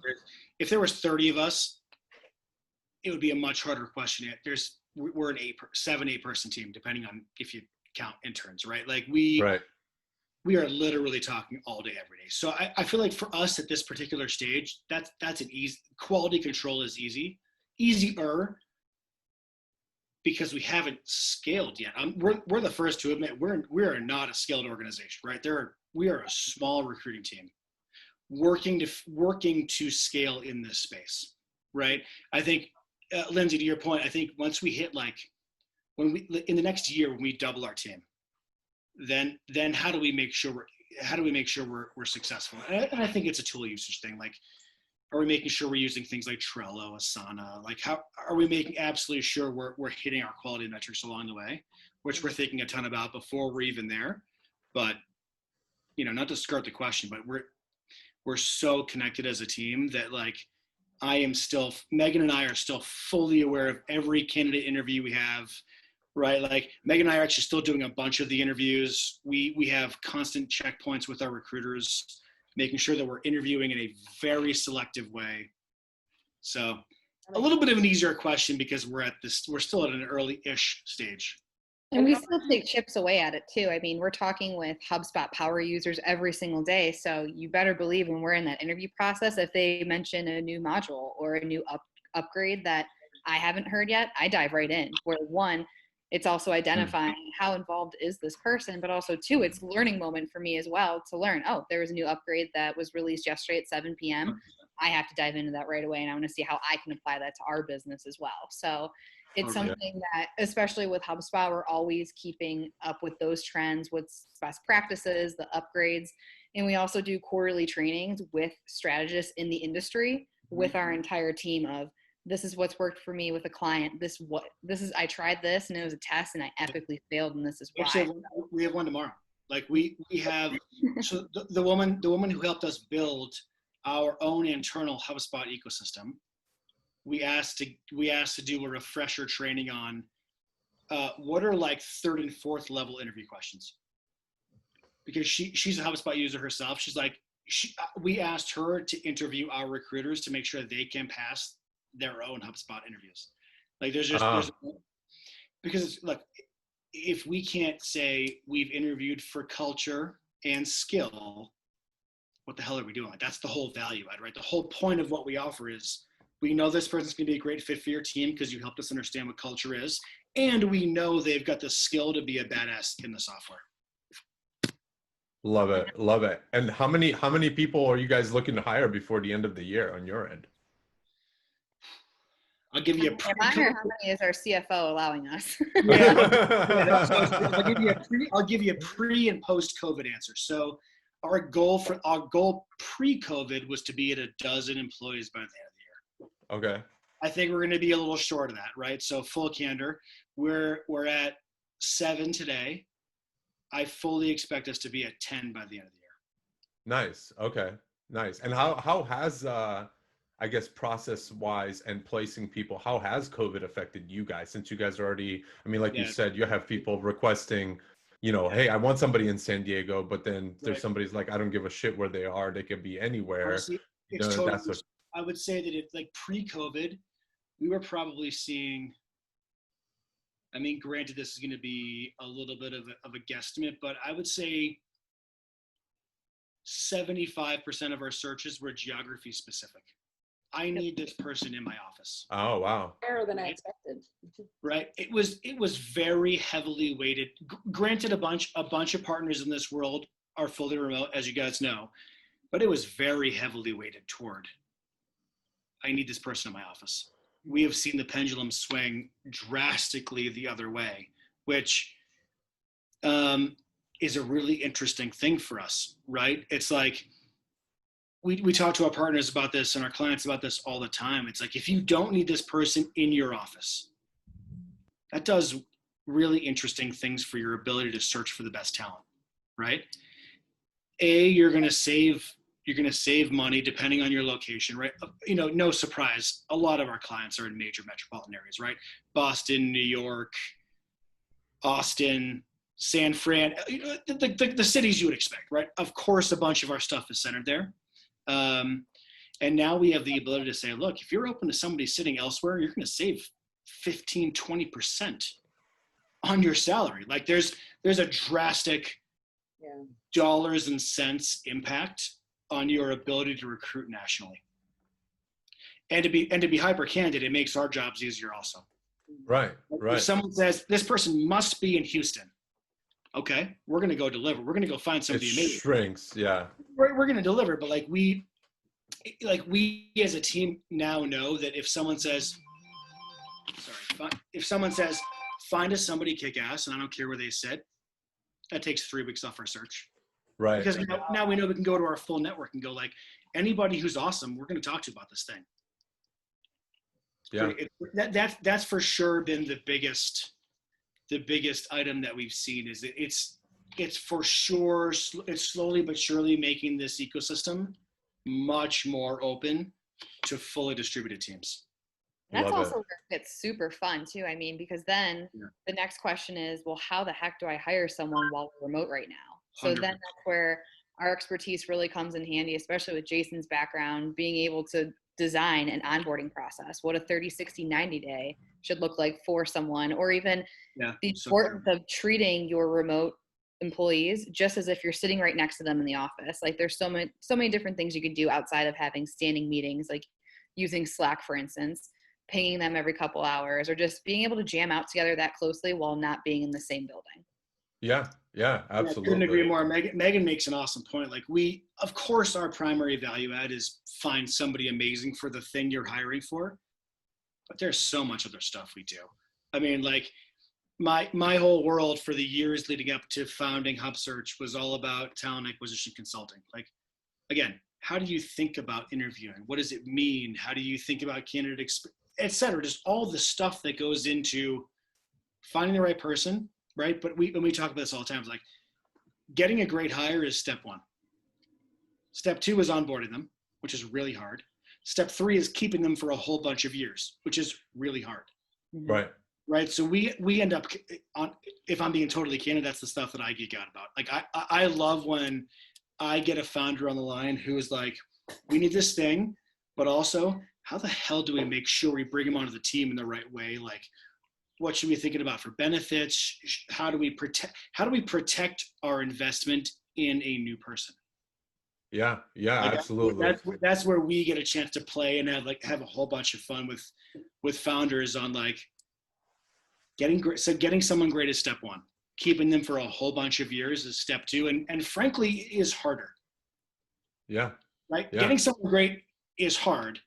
if there was 30 of us, it would be a much harder question. We're an 7-8 person team, depending on if you count interns, right? Like we are literally talking all day, every day. So I feel like for us at this particular stage, that's an easy, quality control is easier because we haven't scaled yet. We're the first to admit we are not a scaled organization, right? We are a small recruiting team working to scale in this space, right? I think, Lindsay, to your point, I think once we hit in the next year when we double our team, then how do we make sure we're successful? And I think it's a tool usage thing. Like, are we making sure we're using things like Trello, Asana? Like, how are we making absolutely sure we're hitting our quality metrics along the way, which we're thinking a ton about before we're even there. But, not to skirt the question, but we're so connected as a team that like Megan and I are still fully aware of every candidate interview we have, right? Like Megan and I are actually still doing a bunch of the interviews. We have constant checkpoints with our recruiters, making sure that we're interviewing in a very selective way. So a little bit of an easier question because we're still at an early-ish stage. And we still take chips away at it too. I mean, we're talking with HubSpot power users every single day. So you better believe when we're in that interview process, if they mention a new module or a new upgrade that I haven't heard yet, I dive right in. Where one, it's also identifying how involved is this person, but also two, it's learning moment for me as well to learn, oh, there was a new upgrade that was released yesterday at 7 p.m. I have to dive into that right away. And I want to see how I can apply that to our business as well. So it's something that, especially with HubSpot, we're always keeping up with those trends, what's best practices, the upgrades. And we also do quarterly trainings with strategists in the industry with our entire team of, this is what's worked for me with a client. I tried this and it was a test and I epically failed and this is why. Actually, we have one tomorrow. Like we have, so the woman who helped us build our own internal HubSpot ecosystem, we asked to do a refresher training on what are like 3rd and 4th level interview questions. Because she's a HubSpot user herself. She's like, we asked her to interview our recruiters to make sure they can pass their own HubSpot interviews. Like because look, if we can't say we've interviewed for culture and skill, what the hell are we doing? Like that's the whole value add, right? The whole point of what we offer is we know this person's gonna be a great fit for your team because you helped us understand what culture is, and we know they've got the skill to be a badass in the software. Love it. And how many people are you guys looking to hire before the end of the year on your end? I'll give you how many is our CFO allowing us? I'll give you a pre and post COVID answer. So our goal pre-COVID was to be at 12 employees by the end of the year. Okay. I think we're going to be a little short of that, right? So full candor, we're at 7 today. I fully expect us to be at 10 by the end of the year. Nice. Okay. Nice. And how has I guess process wise and placing people, how has COVID affected you guys since you guys are already, I mean, like you said, you have people requesting, hey, I want somebody in San Diego, but then there's somebody's like, I don't give a shit where they are. They could be anywhere. Honestly, I would say that it's like pre-COVID, we were probably seeing, I mean, granted, this is going to be a little bit of a guesstimate, but I would say 75% of our searches were geography specific. I need this person in my office. Oh, wow. Higher than I expected. Right. It was very heavily weighted. Granted, a bunch of partners in this world are fully remote, as you guys know, but it was very heavily weighted toward, I need this person in my office. We have seen the pendulum swing drastically the other way, which is a really interesting thing for us, right? It's like, we talk to our partners about this and our clients about this all the time. It's like, if you don't need this person in your office, that does really interesting things for your ability to search for the best talent, right? You're going to save money depending on your location, right? No surprise. A lot of our clients are in major metropolitan areas, right? Boston, New York, Austin, San Fran, the cities you would expect, right? Of course, a bunch of our stuff is centered there. And now we have the ability to say, look, if you're open to somebody sitting elsewhere, you're going to save 15, 20% on your salary. Like there's a drastic dollars and cents impact on your ability to recruit nationally. And to be hyper candid, it makes our jobs easier also. Right. If someone says this person must be in Houston, okay, we're going to go deliver. We're going to go find somebody amazing. Shrinks, yeah. We're going to deliver, but we as a team now know that if someone says, find us somebody kick ass, and I don't care where they sit, that takes 3 weeks off our search. Right. Because now we know we can go to our full network and go like, anybody who's awesome, we're going to talk to about this thing. Yeah. That's for sure been the biggest item that we've seen is that it's for sure, it's slowly but surely making this ecosystem much more open to fully distributed teams. And that's also where it gets super fun too. I mean, because then the next question is, well, how the heck do I hire someone while we're remote right now? So 100%. Then that's where our expertise really comes in handy, especially with Jason's background, being able to design an onboarding process, what a 30, 60, 90 day should look like for someone, or even the importance of treating your remote employees just as if you're sitting right next to them in the office. Like there's so many different things you could do outside of having standing meetings, like using Slack, for instance, pinging them every couple hours, or just being able to jam out together that closely while not being in the same building. Yeah, absolutely. I couldn't agree more. Megan makes an awesome point. Like of course, our primary value add is find somebody amazing for the thing you're hiring for, but there's so much other stuff we do. I mean, like my whole world for the years leading up to founding Hubsearch was all about talent acquisition consulting. Like, again, how do you think about interviewing? What does it mean? How do you think about candidate et cetera? Just all the stuff that goes into finding the right person. Right. But when we talk about this all the time, it's like getting a great hire is step 1. Step 2 is onboarding them, which is really hard. Step 3 is keeping them for a whole bunch of years, which is really hard. Right. So we end up on, if I'm being totally candid, that's the stuff that I geek out about. Like I love when I get a founder on the line who is like, we need this thing, but also how the hell do we make sure we bring them onto the team in the right way? Like, what should we be thinking about for benefits? How do we protect our investment in a new person? Yeah, like absolutely. That's where we get a chance to play and have a whole bunch of fun with founders on like getting someone great is step 1. Keeping them for a whole bunch of years is step 2, and frankly is harder. Yeah. Right. Yeah. Getting someone great is hard.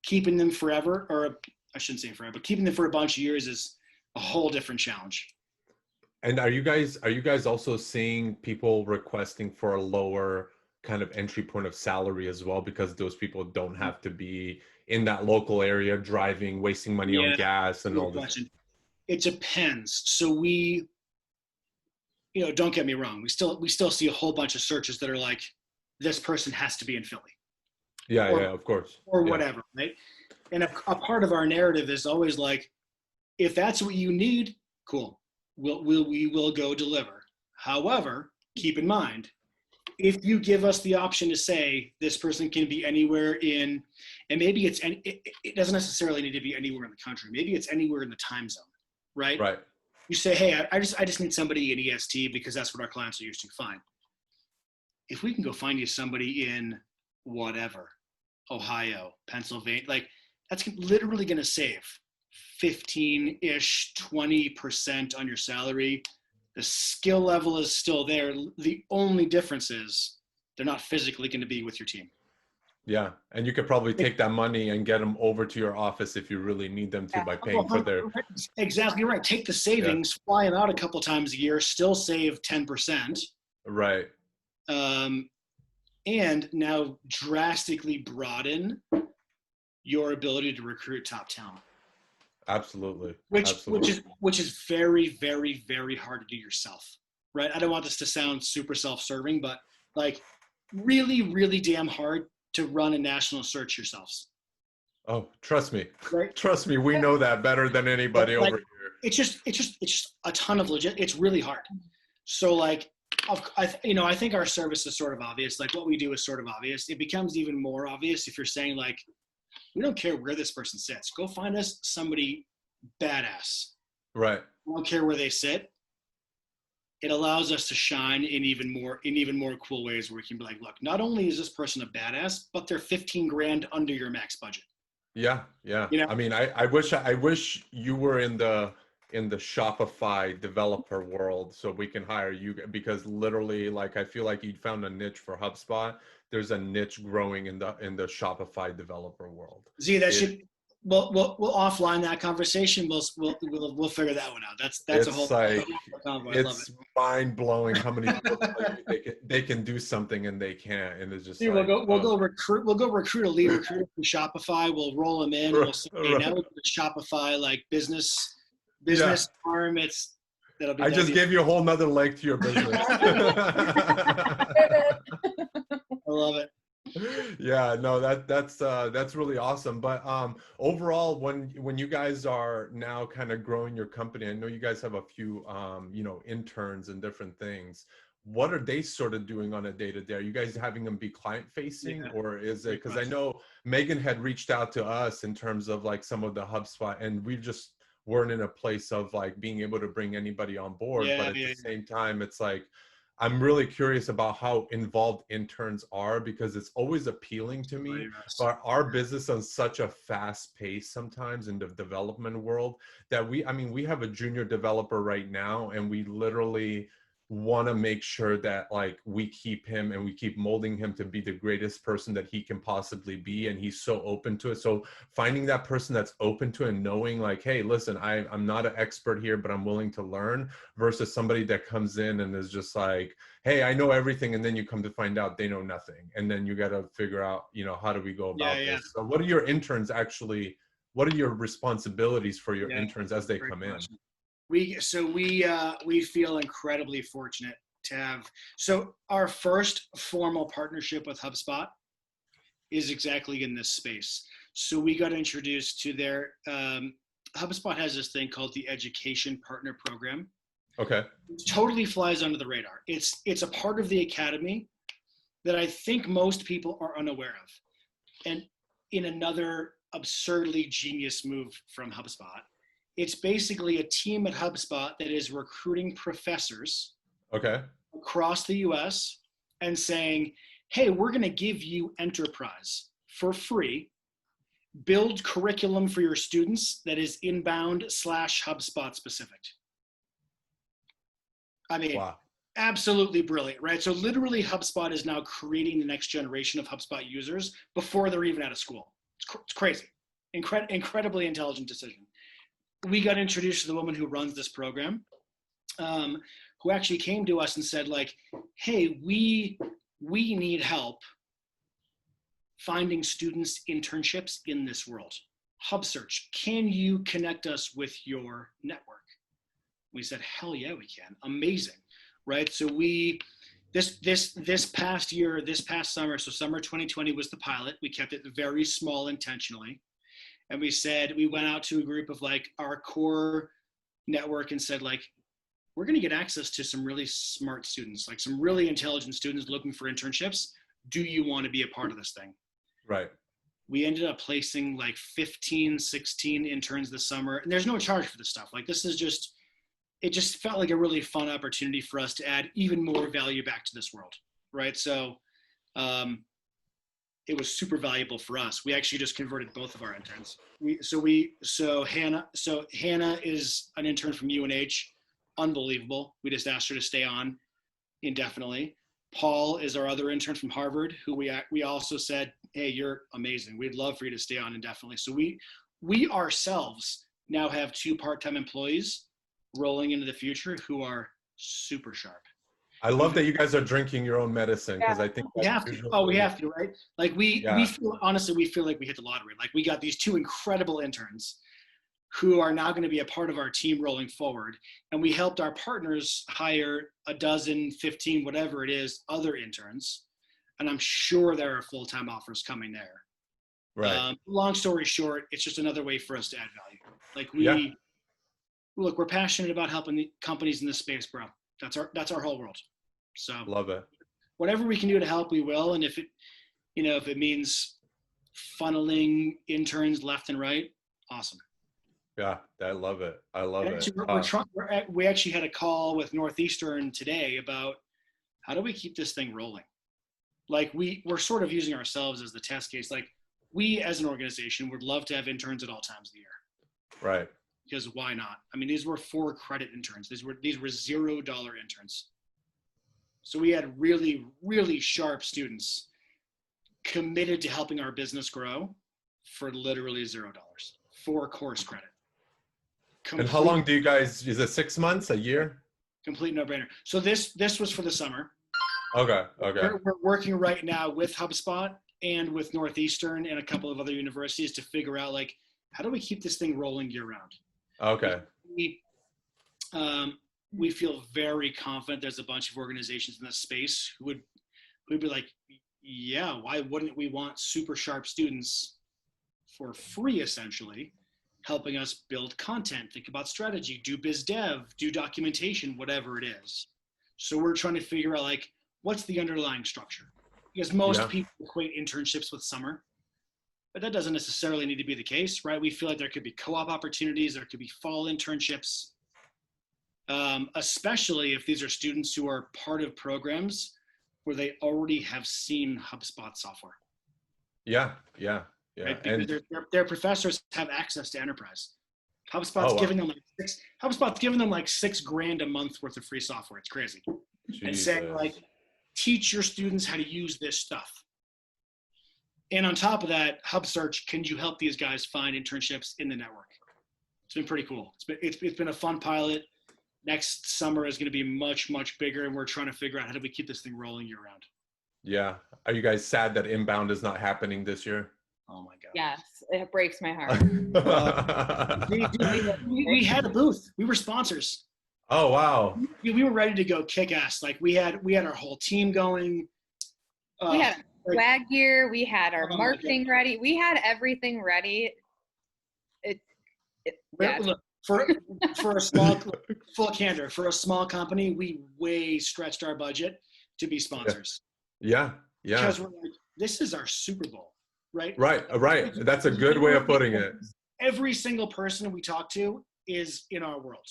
Keeping them forever, or I shouldn't say forever, but keeping them for a bunch of years is a whole different challenge. And are you guys also seeing people requesting for a lower kind of entry point of salary as well, because those people don't have to be in that local area driving, wasting money on gas and all this? It depends. So we, don't get me wrong, we still see a whole bunch of searches that are like, this person has to be in Philly. Yeah, of course. Or whatever, right? And a part of our narrative is always like, if that's what you need, cool. We will go deliver. However, keep in mind, if you give us the option to say this person can be anywhere in, and maybe it doesn't necessarily need to be anywhere in the country. Maybe it's anywhere in the time zone, right? Right. You say, hey, I just need somebody in EST because that's what our clients are used to. Fine. If we can go find you somebody in whatever, Ohio, Pennsylvania, like that's literally going to save 15-ish, 20% on your salary. The skill level is still there. The only difference is they're not physically going to be with your team. Yeah. And you could probably take that money and get them over to your office if you really need them to by paying for their. Exactly right. Take the savings, fly them out a couple times a year, still save 10%. Right. And now drastically broaden your ability to recruit top talent. Absolutely. Which is very, very, very hard to do yourself, right? I don't want this to sound super self-serving, but like really, really damn hard to run a national search yourselves. Oh, trust me. Right? Trust me, we know that better than anybody over here. It's just a ton of legit. It's really hard. So like, I think our service is sort of obvious. Like what we do is sort of obvious. It becomes even more obvious if you're saying like, we don't care where this person sits. Go find us somebody badass. Right. We don't care where they sit. It allows us to shine in even more cool ways where we can be like, look, not only is this person a badass, but they're 15 grand under your max budget. Yeah. Yeah. You know? I mean, I wish you were in the Shopify developer world so we can hire you, because literally, like, I feel like you found a niche for HubSpot. There's a niche growing in the Shopify developer world. Z, we'll offline that conversation. We'll figure that one out. That's a whole like combo. I love it's it. mind blowing how many people tell you they can do something and they can't, and it's just Dude, like, we'll go recruit a lead recruiter from Shopify. We'll roll them in. We'll say, hey, now we've got a Shopify like business arm. That'll be. I just gave you a whole nother leg to your business. I love it. Yeah, no, that's really awesome. But overall, when you guys are now kind of growing your company, I know you guys have a few interns and different things. What are they sort of doing on a day-to-day? Are you guys having them be client facing, or is it, because I know Megan had reached out to us in terms of like some of the HubSpot, and we just weren't in a place of like being able to bring anybody on board. But at the same time, it's like, I'm really curious about how involved interns are, because it's always appealing to me. But our business on such a fast pace sometimes in the development world that we have a junior developer right now, and we literally want to make sure that like we keep him and we keep molding him to be the greatest person that he can possibly be. And he's so open to it. So finding that person that's open to it and knowing like, hey, listen, I'm not an expert here, but I'm willing to learn, versus somebody that comes in and is just like, hey, I know everything. And then you come to find out they know nothing. And then you got to figure out, how do we go about this? So what are your interns actually, what are your responsibilities for your interns as they come in? We feel incredibly fortunate to have. So our first formal partnership with HubSpot is exactly in this space. So we got introduced to their HubSpot has this thing called the Education Partner Program. Okay. It totally flies under the radar. It's a part of the academy that I think most people are unaware of. And in another absurdly genius move from HubSpot, it's basically a team at HubSpot that is recruiting professors across the US and saying, hey, we're going to give you enterprise for free. Build curriculum for your students that is inbound / HubSpot specific. I mean, absolutely brilliant, right? So literally HubSpot is now creating the next generation of HubSpot users before they're even out of school. It's crazy. Incredibly intelligent decision. We got introduced to the woman who runs this program, who actually came to us and said like, hey, we need help finding students internships in this world. Hubsearch, can you connect us with your network? We said, hell yeah, we can. Amazing, right? So this past summer, so summer 2020 was the pilot. We kept it very small intentionally. And we went out to a group of like our core network and said like, we're going to get access to some really smart students, like some really intelligent students looking for internships. Do you want to be a part of this thing? Right. We ended up placing like 15, 16 interns this summer. And there's no charge for this stuff. Like this is it just felt like a really fun opportunity for us to add even more value back to this world. Right. So, it was super valuable for us. We actually just converted both of our interns. Hannah is an intern from UNH, unbelievable. We just asked her to stay on indefinitely. Paul is our other intern from Harvard, who we also said, hey, you're amazing. We'd love for you to stay on indefinitely. So we ourselves now have 2 part-time employees rolling into the future who are super sharp. I love that you guys are drinking your own medicine, because I think we have to. We have to, right? Like we feel, honestly, we feel like we hit the lottery. Like we got these 2 incredible interns who are now going to be a part of our team rolling forward. And we helped our partners hire 12, 15, whatever it is, other interns. And I'm sure there are full-time offers coming there. Right. Long story short, it's just another way for us to add value. Like look, we're passionate about helping the companies in this space, bro. That's our whole world. So Love it. whatever we can do to help, we will. And if it means funneling interns left and right, awesome. Yeah, I love it. I love it. We actually had a call with Northeastern today about how do we keep this thing rolling? Like we're sort of using ourselves as the test case. Like we as an organization would love to have interns at all times of the year. Right. Because why not? I mean, these were 4-credit interns. These were $0 interns. So we had really, really sharp students committed to helping our business grow for literally $0 for course credit. And how long do you guys, is it 6 months, a year? Complete no-brainer. So this was for the summer. Okay. We're working right now with HubSpot and with Northeastern and a couple of other universities to figure out, like, how do we keep this thing rolling year round? Okay. We feel very confident there's a bunch of organizations in this space who would be like, yeah, why wouldn't we want super sharp students for free, essentially, helping us build content, think about strategy, do biz dev, do documentation, whatever it is. So we're trying to figure out, like, what's the underlying structure? Because most people equate internships with summer, but that doesn't necessarily need to be the case, right? We feel like there could be co-op opportunities, there could be fall internships, especially if these are students who are part of programs where they already have seen HubSpot software. Yeah. Right? Because their professors have access to enterprise. HubSpot's giving them like $6,000 a month worth of free software. It's crazy. Jesus. And saying, like, teach your students how to use this stuff. And on top of that, Hubsearch, can you help these guys find internships in the network? It's been pretty cool. It's been a fun pilot. Next summer is going to be much, much bigger, and we're trying to figure out how do we keep this thing rolling year round. Yeah. Are you guys sad that Inbound is not happening this year? Oh my God. Yes, it breaks my heart. We had a booth. We were sponsors. Oh, wow. We were ready to go kick ass. Like we had our whole team going. We had swag gear. We had our marketing ready. We had everything ready. Look, for a small, full candor, for a small company, we way stretched our budget to be sponsors. Yeah. Because we're like, this is our Super Bowl, right? Right. That's a good way of putting it. Every single person we talk to is in our world.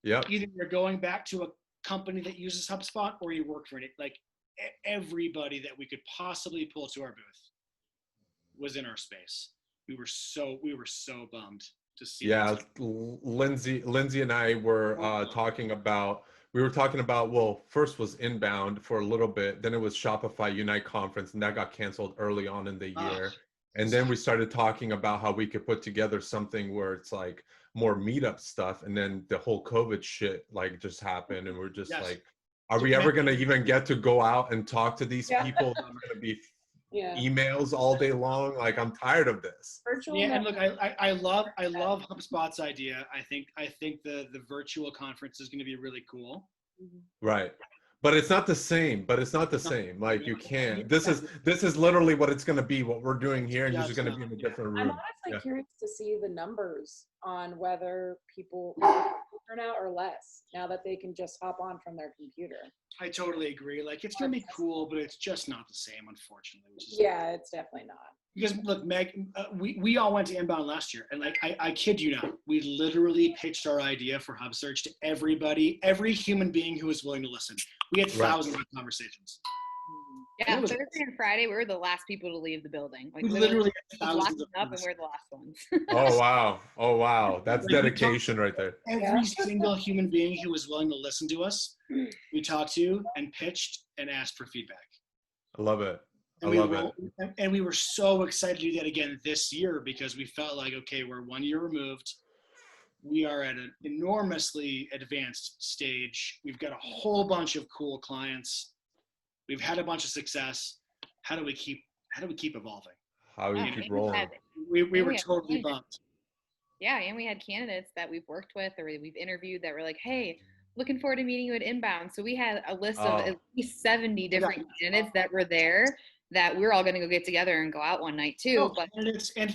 Yeah. Either you're going back to a company that uses HubSpot or you work for it. Like everybody that we could possibly pull to our booth was in our space. We were so bummed to see. Yeah. Lindsay and I were talking about, well, first was Inbound for a little bit. Then it was Shopify Unite conference, and that got canceled early on in the year. And then we started talking about how we could put together something where it's like more meetup stuff. And then the whole COVID shit like just happened. And we're just like, are we ever going to even get to go out and talk to these people? It's going to be emails all day long. Like, I'm tired of this. Virtual. Yeah. And look, I love HubSpot's idea. I think the virtual conference is going to be really cool. Right. But it's not the same. Like, you can't. This is literally what it's going to be. What we're doing here, and you're just going to be in a different room. I'm honestly curious to see the numbers on whether people turn out or less now that they can just hop on from their computer. I totally agree. Like, it's going to be cool, but it's just not the same, unfortunately. It's definitely not. Because look, Meg, we all went to Inbound last year, and like I kid you not, we literally pitched our idea for Hubsearch to every human being who was willing to listen. We had thousands of conversations. Yeah, Thursday and Friday, we were the last people to leave the building. Like, we literally had thousands up, and we're the last ones. Oh wow, that's dedication right there. Every single human being who was willing to listen to us, we talked to and pitched and asked for feedback. I love it. And we were so excited to do that again this year because we felt like, okay, we're 1 year removed. We are at an enormously advanced stage. We've got a whole bunch of cool clients. We've had a bunch of success. How do we keep evolving? How do we keep rolling? We were totally bummed. Yeah, and we had candidates that we've worked with or we've interviewed that were like, hey, looking forward to meeting you at Inbound. So we had a list of at least 70 different candidates that were there that we're all going to go get together and go out one night too. But candidates and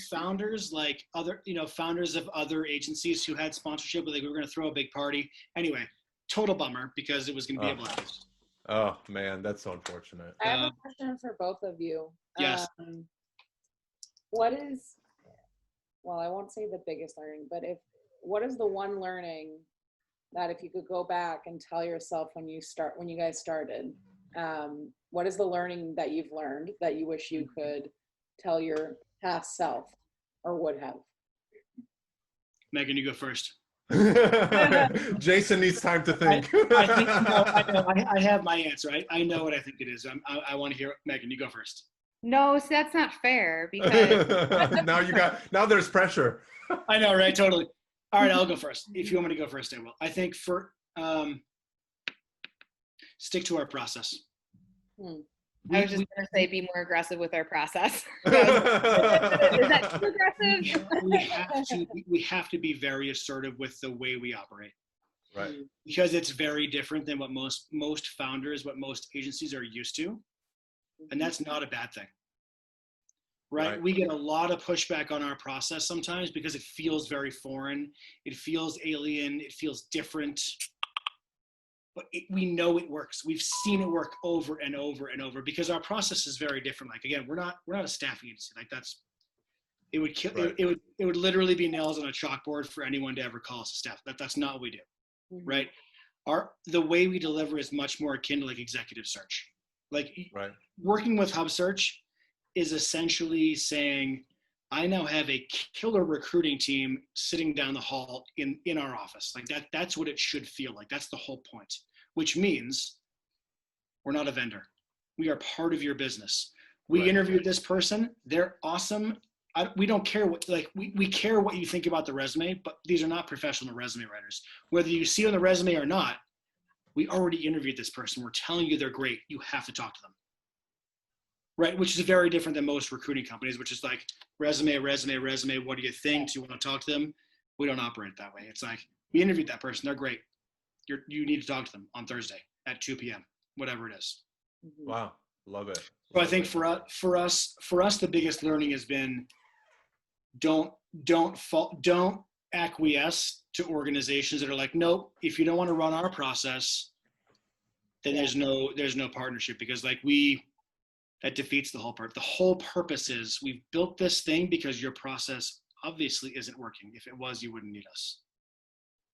founders like other, founders of other agencies who had sponsorship, like we were going to throw a big party. Anyway, total bummer because it was going to be a blast. Oh man, that's so unfortunate. I have a question for both of you. Yes. What is, well, I won't say the biggest learning, but what is the one learning that if you could go back and tell yourself when you guys started, what is the learning that you've learned that you wish you could tell your past self or would have? Megan, you go first. Jason needs time to think. I think I have my answer. I know what I think it is. I want to hear it. Megan, you go first. No, so that's not fair because now there's pressure. I know, right? Totally. All right, I'll go first. If you want me to go first, I will. I think stick to our process. I was just going to say be more aggressive with our process. Is that too aggressive? We have to be very assertive with the way we operate. Right. Because it's very different than what most founders, what most agencies are used to. And that's not a bad thing. Right? We get a lot of pushback on our process sometimes because it feels very foreign. It feels alien. It feels different. But we know it works. We've seen it work over and over and over because our process is very different. Like, again, we're not a staffing agency. Like it would kill. Right. It would literally be nails on a chalkboard for anyone to ever call us a staff. That's not what we do. Mm-hmm. Right? The way we deliver is much more akin to like executive search. Like working with Hubsearch is essentially saying, I now have a killer recruiting team sitting down the hall in our office. Like that's what it should feel like. That's the whole point, which means we're not a vendor. We are part of your business. We interviewed this person. They're awesome. We don't care we care what you think about the resume, but these are not professional resume writers. Whether you see it on the resume or not, we already interviewed this person. We're telling you they're great. You have to talk to them. Right, which is very different than most recruiting companies, which is like resume. What do you think? Do you want to talk to them? We don't operate that way. It's like, we interviewed that person. They're great. You need to talk to them on Thursday at 2 p.m., whatever it is. Wow, love it. So I think for us, the biggest learning has been don't acquiesce to organizations that are like, nope, if you don't want to run our process, then there's no partnership, because like that defeats the whole purpose. The whole purpose is we've built this thing because your process obviously isn't working. If it was, you wouldn't need us.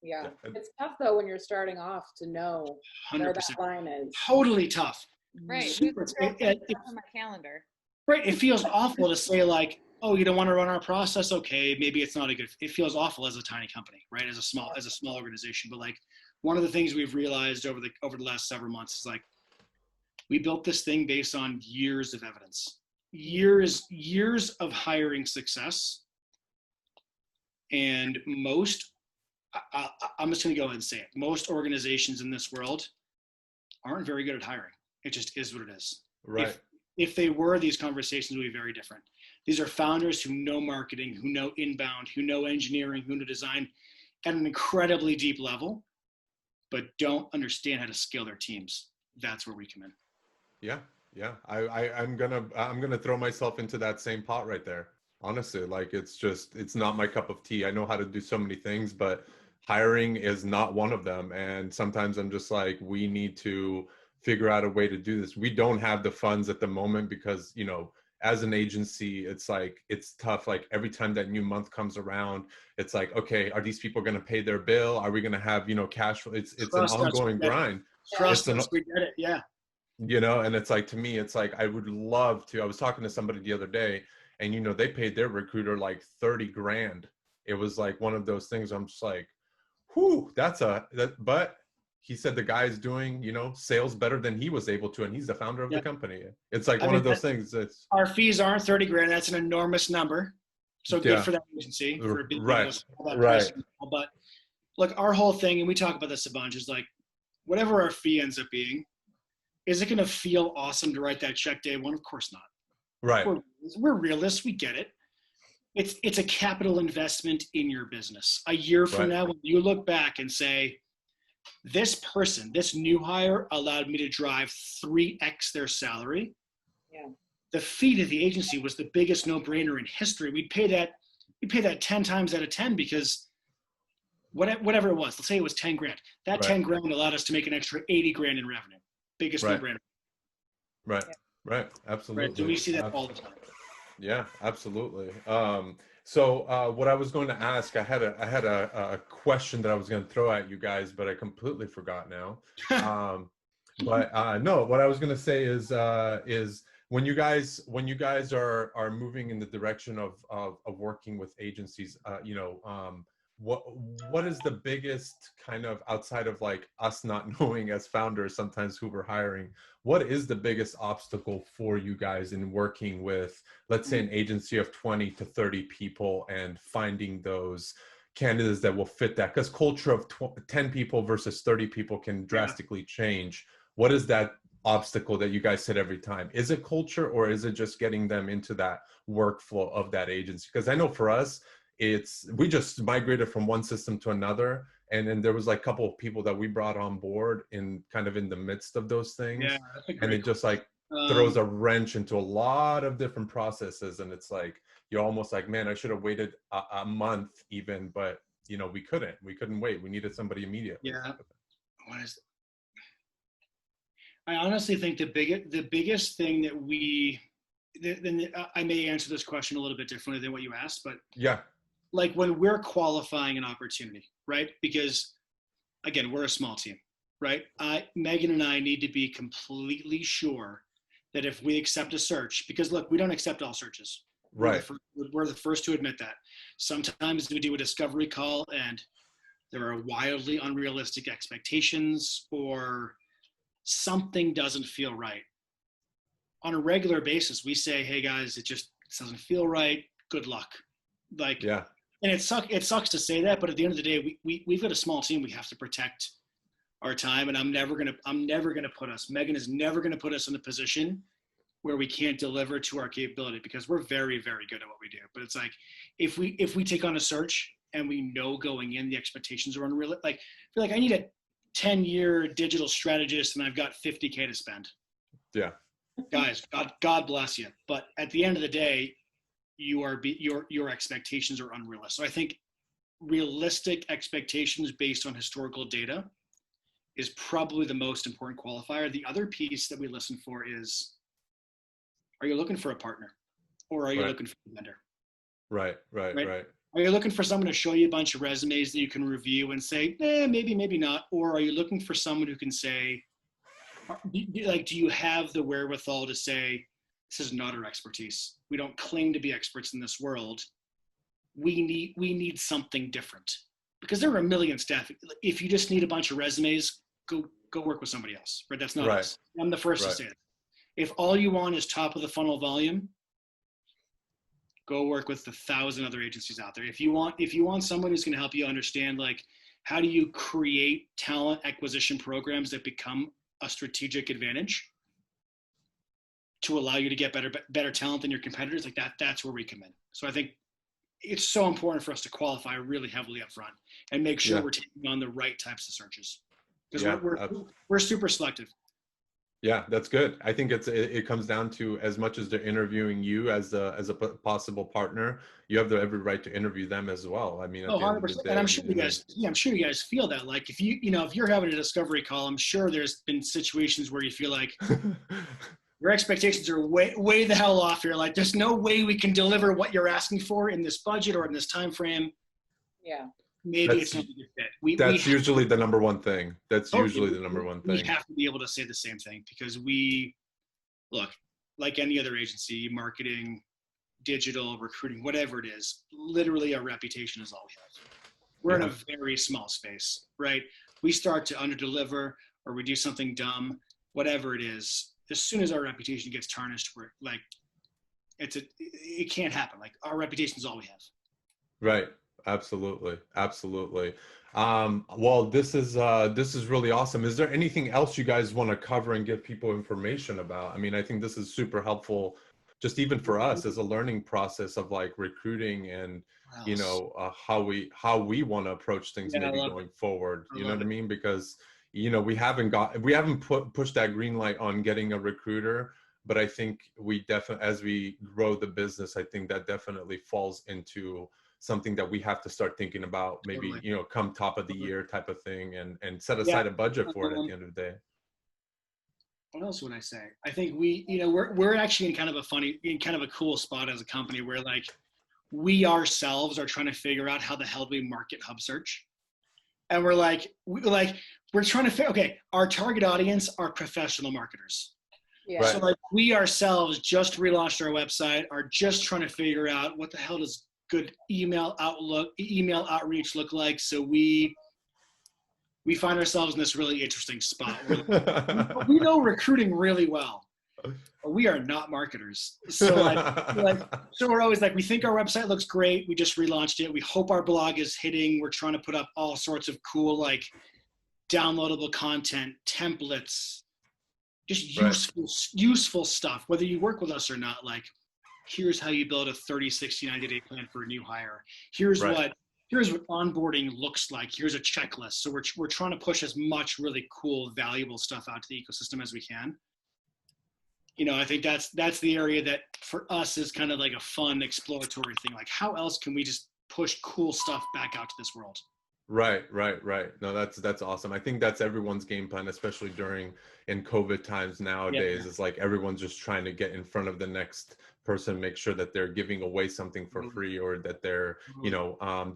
Yeah. It's tough though when you're starting off to know 100%. Where that line is. Totally tough. Right. Super. It's on my calendar. Right. It feels awful to say like, oh, you don't want to run our process? Okay, maybe it's not a good. It feels awful as a tiny company, right? As a small organization. But like one of the things we've realized over the last several months is like, we built this thing based on years of evidence, years of hiring success. And I'm just going to go ahead and say it. Most organizations in this world aren't very good at hiring. It just is what it is. Right. If they were, these conversations would be very different. These are founders who know marketing, who know inbound, who know engineering, who know design at an incredibly deep level, but don't understand how to scale their teams. That's where we come in. Yeah. I'm gonna throw myself into that same pot right there. Honestly, like it's not my cup of tea. I know how to do so many things, but hiring is not one of them. And sometimes I'm just like, we need to figure out a way to do this. We don't have the funds at the moment because, as an agency, it's like, it's tough. Like every time that new month comes around, it's like, okay, are these people going to pay their bill? Are we going to have, cash flow? It's an ongoing grind. Trust us, we get it. Yeah. And it's like, to me, it's like, I would love to, I was talking to somebody the other day and, they paid their recruiter like 30 grand. It was like one of those things. I'm just like, whew, but he said the guy's doing, sales better than he was able to, and he's the founder of the company. It's like one of those things. Our fees aren't 30 grand. That's an enormous number. So good for that agency. Right. But look, our whole thing, and we talk about this a bunch, is like, whatever our fee ends up being, is it going to feel awesome to write that check day one? Of course not. Right. We're realists. We get it. It's a capital investment in your business. A year from now, when you look back and say, this person, this new hire allowed me to drive 3x their salary. Yeah. The fee to the agency was the biggest no-brainer in history. We'd pay that 10 times out of 10 because whatever it was. Let's say it was 10 grand. That Right. 10 grand allowed us to make an extra 80 grand in revenue. Biggest Right. no-brainer. Right. Right. Absolutely. Right. So we see that all the time. Yeah, absolutely. So what I was going to ask, I had a question that I was going to throw at you guys, but I completely forgot now. No, what I was going to say is when you guys are moving in the direction of working with agencies, what is the biggest kind of, outside of like us not knowing as founders sometimes who we're hiring, what is the biggest obstacle for you guys in working with, let's say, an agency of 20 to 30 people and finding those candidates that will fit that? Because culture of 10 people versus 30 people can drastically change. What is that obstacle that you guys hit every time? Is it culture, or is it just getting them into that workflow of that agency? Because I know for us, we just migrated from one system to another, and then there was like a couple of people that we brought on board in kind of in the midst of those things. Yeah, that's a great and it just like throws a wrench into a lot of different processes, and it's like you're almost like, man, I should have waited a month even, but we couldn't wait. We needed somebody immediately. Yeah. What is I honestly think the biggest thing that I may answer this question a little bit differently than what you asked, but yeah, like when we're qualifying an opportunity, right? Because again, we're a small team, right? Megan and I need to be completely sure that if we accept a search, because look, we don't accept all searches. Right. We're the first to admit that. Sometimes we do a discovery call and there are wildly unrealistic expectations, or something doesn't feel right. On a regular basis, we say, hey guys, it doesn't feel right. Good luck. Like, yeah. And it sucks to say that, but at the end of the day, we've got a small team. We have to protect our time, and Megan is never gonna put us in a position where we can't deliver to our capability, because we're very, very good at what we do. But it's like, if we take on a search and we know going in the expectations are unreal, like, I feel like I need a 10-year digital strategist and I've got $50K to spend. Yeah. Guys, God bless you. But at the end of the day, your expectations are unrealistic. So I think realistic expectations based on historical data is probably the most important qualifier. The other piece that we listen for is, are you looking for a partner, or are you looking for a vendor? Right. Are you looking for someone to show you a bunch of resumes that you can review and say, maybe, maybe not? Or are you looking for someone who can say, do you have the wherewithal to say, this is not our expertise. We don't claim to be experts in this world. We need something different, because there are a million staff. If you just need a bunch of resumes, go work with somebody else, right? That's not us. I'm the first to say it. If all you want is top of the funnel volume, go work with 1,000 other agencies out there. If you want someone who's going to help you understand, like, how do you create talent acquisition programs that become a strategic advantage to allow you to get better talent than your competitors, like that's where we come in. So I think it's so important for us to qualify really heavily up front and make sure we're taking on the right types of searches, because we're super selective. Yeah, that's good. I think it comes down to, as much as they're interviewing you as a possible partner, you have every right to interview them as well. I mean, 100%. And I'm sure you guys feel that. Like, if if you're having a discovery call, I'm sure there's been situations where you feel like your expectations are way the hell off here. Like, there's no way we can deliver what you're asking for in this budget or in this time frame. Yeah. Maybe it's not a good fit. That's usually the number one thing. That's usually the number one thing. We have to be able to say the same thing, because look, like any other agency, marketing, digital, recruiting, whatever it is, literally our reputation is all we have. We're in a very small space, right? We start to underdeliver, or we do something dumb, whatever it is. As soon as our reputation gets tarnished, we're like, it can't happen. Like, our reputation is all we have. Right. Absolutely. Well, this is really awesome. Is there anything else you guys want to cover and give people information about? I mean, I think this is super helpful, just even for us as a learning process of like recruiting and, how we want to approach things maybe going forward. You know what I mean? Because, we haven't pushed that green light on getting a recruiter, but I think we definitely, as we grow the business, I think that definitely falls into something that we have to start thinking about, maybe, Totally. you know, come top of the year type of thing, and set Yeah. aside a budget for it at the end of the day. What else would I say? I think we're actually in kind of a cool spot as a company where like we ourselves are trying to figure out how the hell do we market Hubsearch. And we're trying to figure, okay, our target audience are professional marketers. Yeah. Right. So like we ourselves just relaunched our website, are just trying to figure out what the hell does good email outreach look like. So we find ourselves in this really interesting spot. We know recruiting really well, but we are not marketers. So so we're always like, we think our website looks great. We just relaunched it. We hope our blog is hitting. We're trying to put up all sorts of cool, like downloadable content, templates, just useful stuff, whether you work with us or not. Like, here's how you build a 30, 60, 90-day plan for a new hire. Here's what onboarding looks like. Here's a checklist. So we're trying to push as much really cool, valuable stuff out to the ecosystem as we can. You know, I think that's the area that for us is kind of like a fun exploratory thing. Like, how else can we just push cool stuff back out to this world? Right. No, that's awesome. I think that's everyone's game plan, especially in COVID times nowadays. It's like everyone's just trying to get in front of the next person, make sure that they're giving away something for free, or that their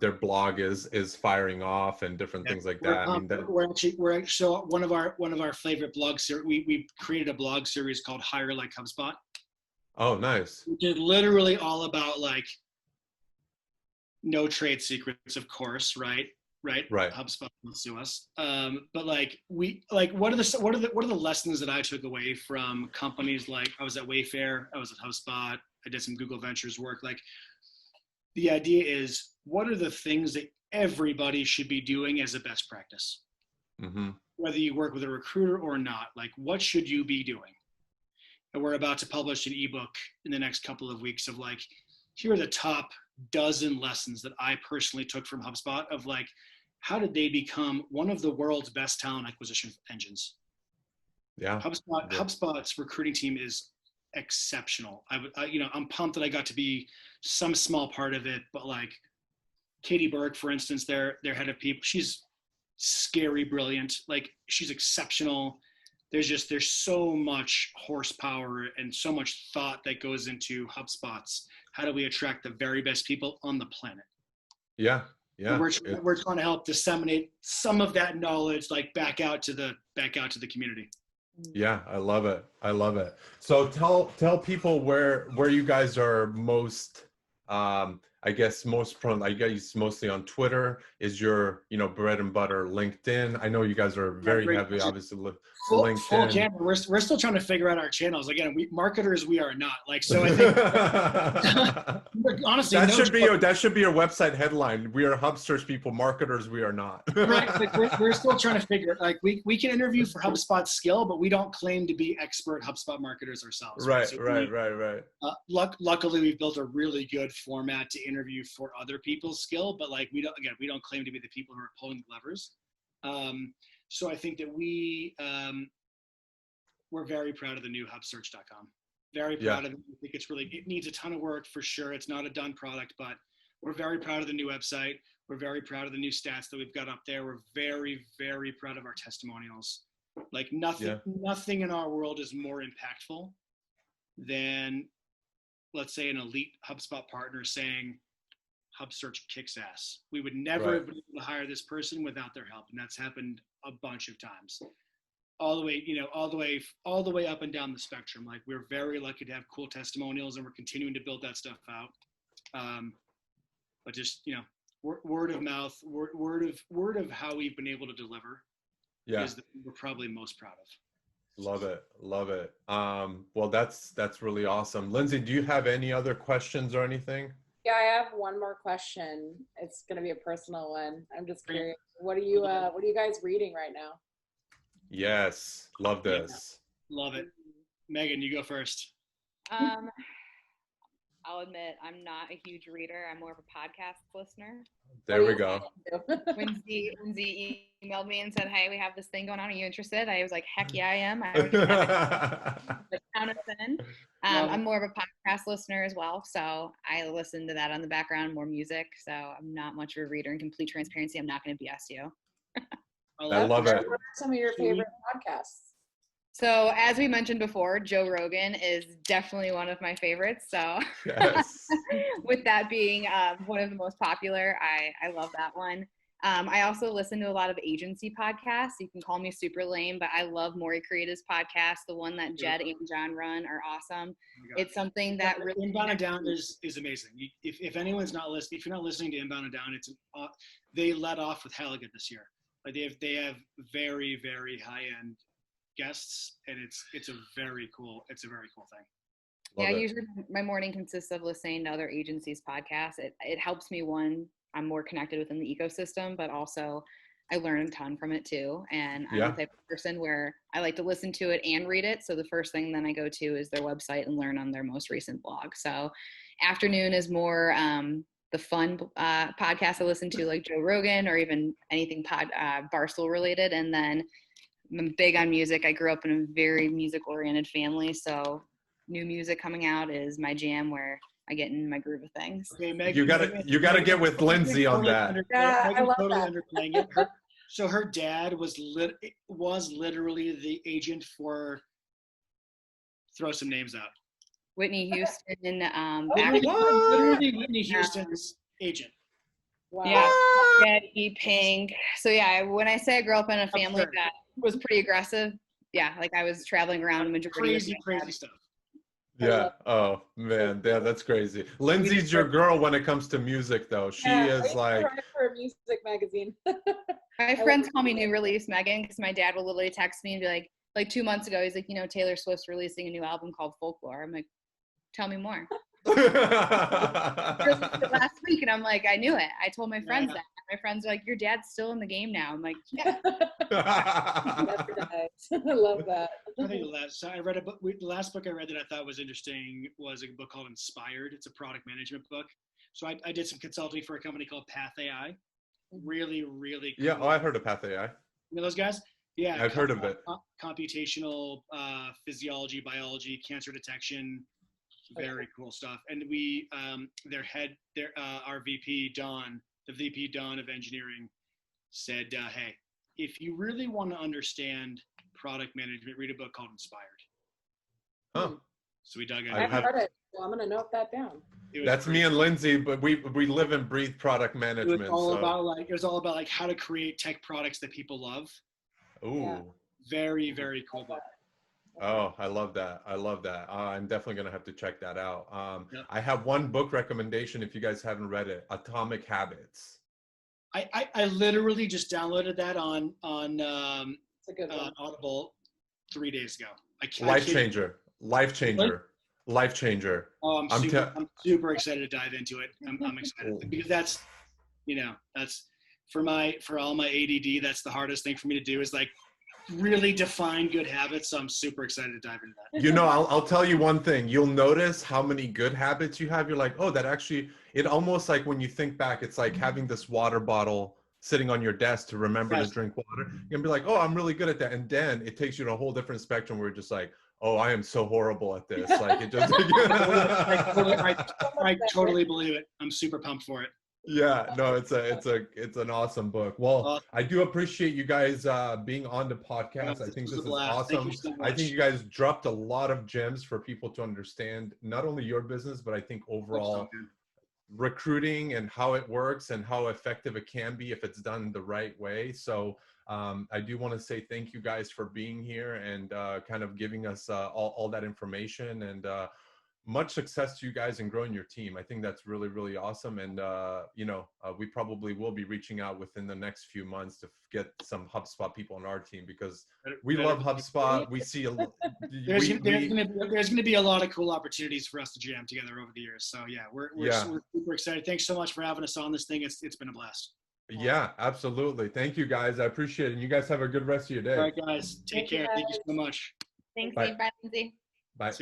their blog is firing off and different things like that. I mean, so one of our favorite blog series. We created a blog series called Hire Like HubSpot. Oh, nice. Which is literally all about like no trade secrets, of course, right? HubSpot will sue us. But like what are the lessons that I took away from companies? Like I was at Wayfair, I was at HubSpot, I did some Google Ventures work. Like the idea is, what are the things that everybody should be doing as a best practice? Mm-hmm. Whether you work with a recruiter or not, like what should you be doing? And we're about to publish an ebook in the next couple of weeks of like, here are the top dozen lessons that I personally took from HubSpot of like, how did they become one of the world's best talent acquisition engines? Yeah. HubSpot's recruiting team is exceptional. I'm pumped that I got to be some small part of it, but like Katie Burke, for instance, their head of people, she's scary brilliant. Like she's exceptional. There's so much horsepower and so much thought that goes into HubSpot's. How do we attract the very best people on the planet? Yeah. We're trying to help disseminate some of that knowledge, like back out to the community. Yeah, I love it. So tell people where you guys are most, I guess mostly on Twitter is your, bread and butter. LinkedIn. I know you guys are very heavy, obviously. LinkedIn. Full channel. We're still trying to figure out our channels. Again, marketers, we are not. Like, so I think honestly, that should be your website headline. We are Hubsearch people, marketers, we are not. Right. Like we're still trying to figure it. Like we can interview for HubSpot skill, but we don't claim to be expert HubSpot marketers ourselves. Right. So right. Luckily, we've built a really good format to interview for other people's skill, but like we don't claim to be the people who are pulling the levers. So I think that we're very proud of the new Hubsearch.com. Very proud of it. I think it needs a ton of work for sure. It's not a done product, but we're very proud of the new website. We're very proud of the new stats that we've got up there. We're very, very proud of our testimonials. Like nothing in our world is more impactful than, let's say, an elite HubSpot partner saying, Hubsearch kicks ass. We would never have been able to hire this person without their help. And that's happened a bunch of times. All the way up and down the spectrum. Like we're very lucky to have cool testimonials and we're continuing to build that stuff out. But just, word of mouth, word of how we've been able to deliver is that we're probably most proud of. Love it. Well, that's really awesome. Lindsay, do you have any other questions or anything? Yeah, I have one more question. It's going to be a personal one. I'm just curious. What are you guys reading right now? Yes. Love this. Love it. Megan, you go first. I'll admit I'm not a huge reader. I'm more of a podcast listener. There we go. Lindsay emailed me and said, "Hey, we have this thing going on. Are you interested?" I was like, "Heck yeah, I am." Jonathan. I'm more of a podcast listener as well, so I listen to that on the background, more music. So I'm not much of a reader. In complete transparency, I'm not going to BS you. I love it. What are some of your favorite podcasts? So as we mentioned before, Joe Rogan is definitely one of my favorites. So Yes. with that being one of the most popular, I love that one. I also listen to a lot of agency podcasts. You can call me super lame, but I love Maury Creative's podcast. The one that Jed and John run are awesome. It's something that really Inbound and Down is amazing. If anyone's not listening, if you're not listening to Inbound and Down, they let off with Halligan this year. Like they have very, very high end guests, and it's a very cool thing. Love it. Usually my morning consists of listening to other agencies' podcasts. It helps me, one, I'm more connected within the ecosystem, but also I learn a ton from it too. And I'm the type of person where I like to listen to it and read it. So the first thing then I go to is their website and learn on their most recent blog. So afternoon is more the fun podcast I listen to, like Joe Rogan or even anything Barstool related. And then I'm big on music. I grew up in a very music-oriented family, so new music coming out is my jam, where I get in my groove of things. Okay, Megan, you gotta get with Lindsay on that. Yeah, I love that. Underplaying it. So her dad was literally the agent for. Throw some names out. Whitney Houston. Literally Whitney Houston's agent. Wow. Yeah, Eddie Pink. So yeah, when I say I grew up in a family that was pretty aggressive, like I was traveling around majority crazy stuff. Yeah. Oh man, yeah, that's crazy. Lindsay's your girl when it comes to music, though. She is like. Write for a music magazine. My friends call me new release Megan, because my dad will literally text me and be like 2 months ago, he's like, Taylor Swift's releasing a new album called Folklore. I'm like, tell me more. Last week, and I'm like, I knew it. I told my friends that. My friends are like, your dad's still in the game now. I'm like, yeah. I love that. So I read a book. The last book I read that I thought was interesting was a book called Inspired. It's a product management book. So I did some consulting for a company called Path AI. Really, really cool. Yeah, I heard of Path AI. You know those guys? Yeah, I've heard of it. Computational physiology, biology, cancer detection, very cool stuff. And we, our VP Don, the VP Don of engineering, said, "Hey, if you really want to understand product management, read a book called Inspired." Huh. So we dug in. I've heard it, so I'm gonna note that down. That's me and Lindsay, but we live and breathe product management. It was all about how to create tech products that people love. Ooh. Yeah. Very, very cool book. Oh, I love that. I'm definitely going to have to check that out. I have one book recommendation if you guys haven't read it, Atomic Habits. I literally just downloaded that on It's a good one. Audible 3 days ago. Life changer. Oh, I'm super excited to dive into it. I'm excited because that's for all my ADD, that's the hardest thing for me to do is really define good habits. So I'm super excited to dive into that. I'll tell you one thing. You'll notice how many good habits you have. You're like, oh, that actually, it almost like when you think back, it's like having this water bottle sitting on your desk to remember to drink water. You're gonna be like, oh, I'm really good at that. And then it takes you to a whole different spectrum where you're just like, oh, I am so horrible at this. Like it just. I totally believe it. I'm super pumped for it. Yeah, no, it's an awesome book. Well, I do appreciate you guys being on the podcast. I think this is awesome. I think you guys dropped a lot of gems for people to understand not only your business, but I think overall recruiting and how it works and how effective it can be if it's done the right way. So I do want to say thank you guys for being here and kind of giving us all that information, and much success to you guys in growing your team. I think that's really, really awesome. And, we probably will be reaching out within the next few months to get some HubSpot people on our team because we love HubSpot. We see there's going to be a lot of cool opportunities for us to jam together over the years. So yeah, we're super excited. Thanks so much for having us on this thing. It's been a blast. Yeah, absolutely. Thank you guys. I appreciate it. And you guys have a good rest of your day. All right, guys. Take care. Thank you so much. Thanks, Bye, Lindsay. Bye.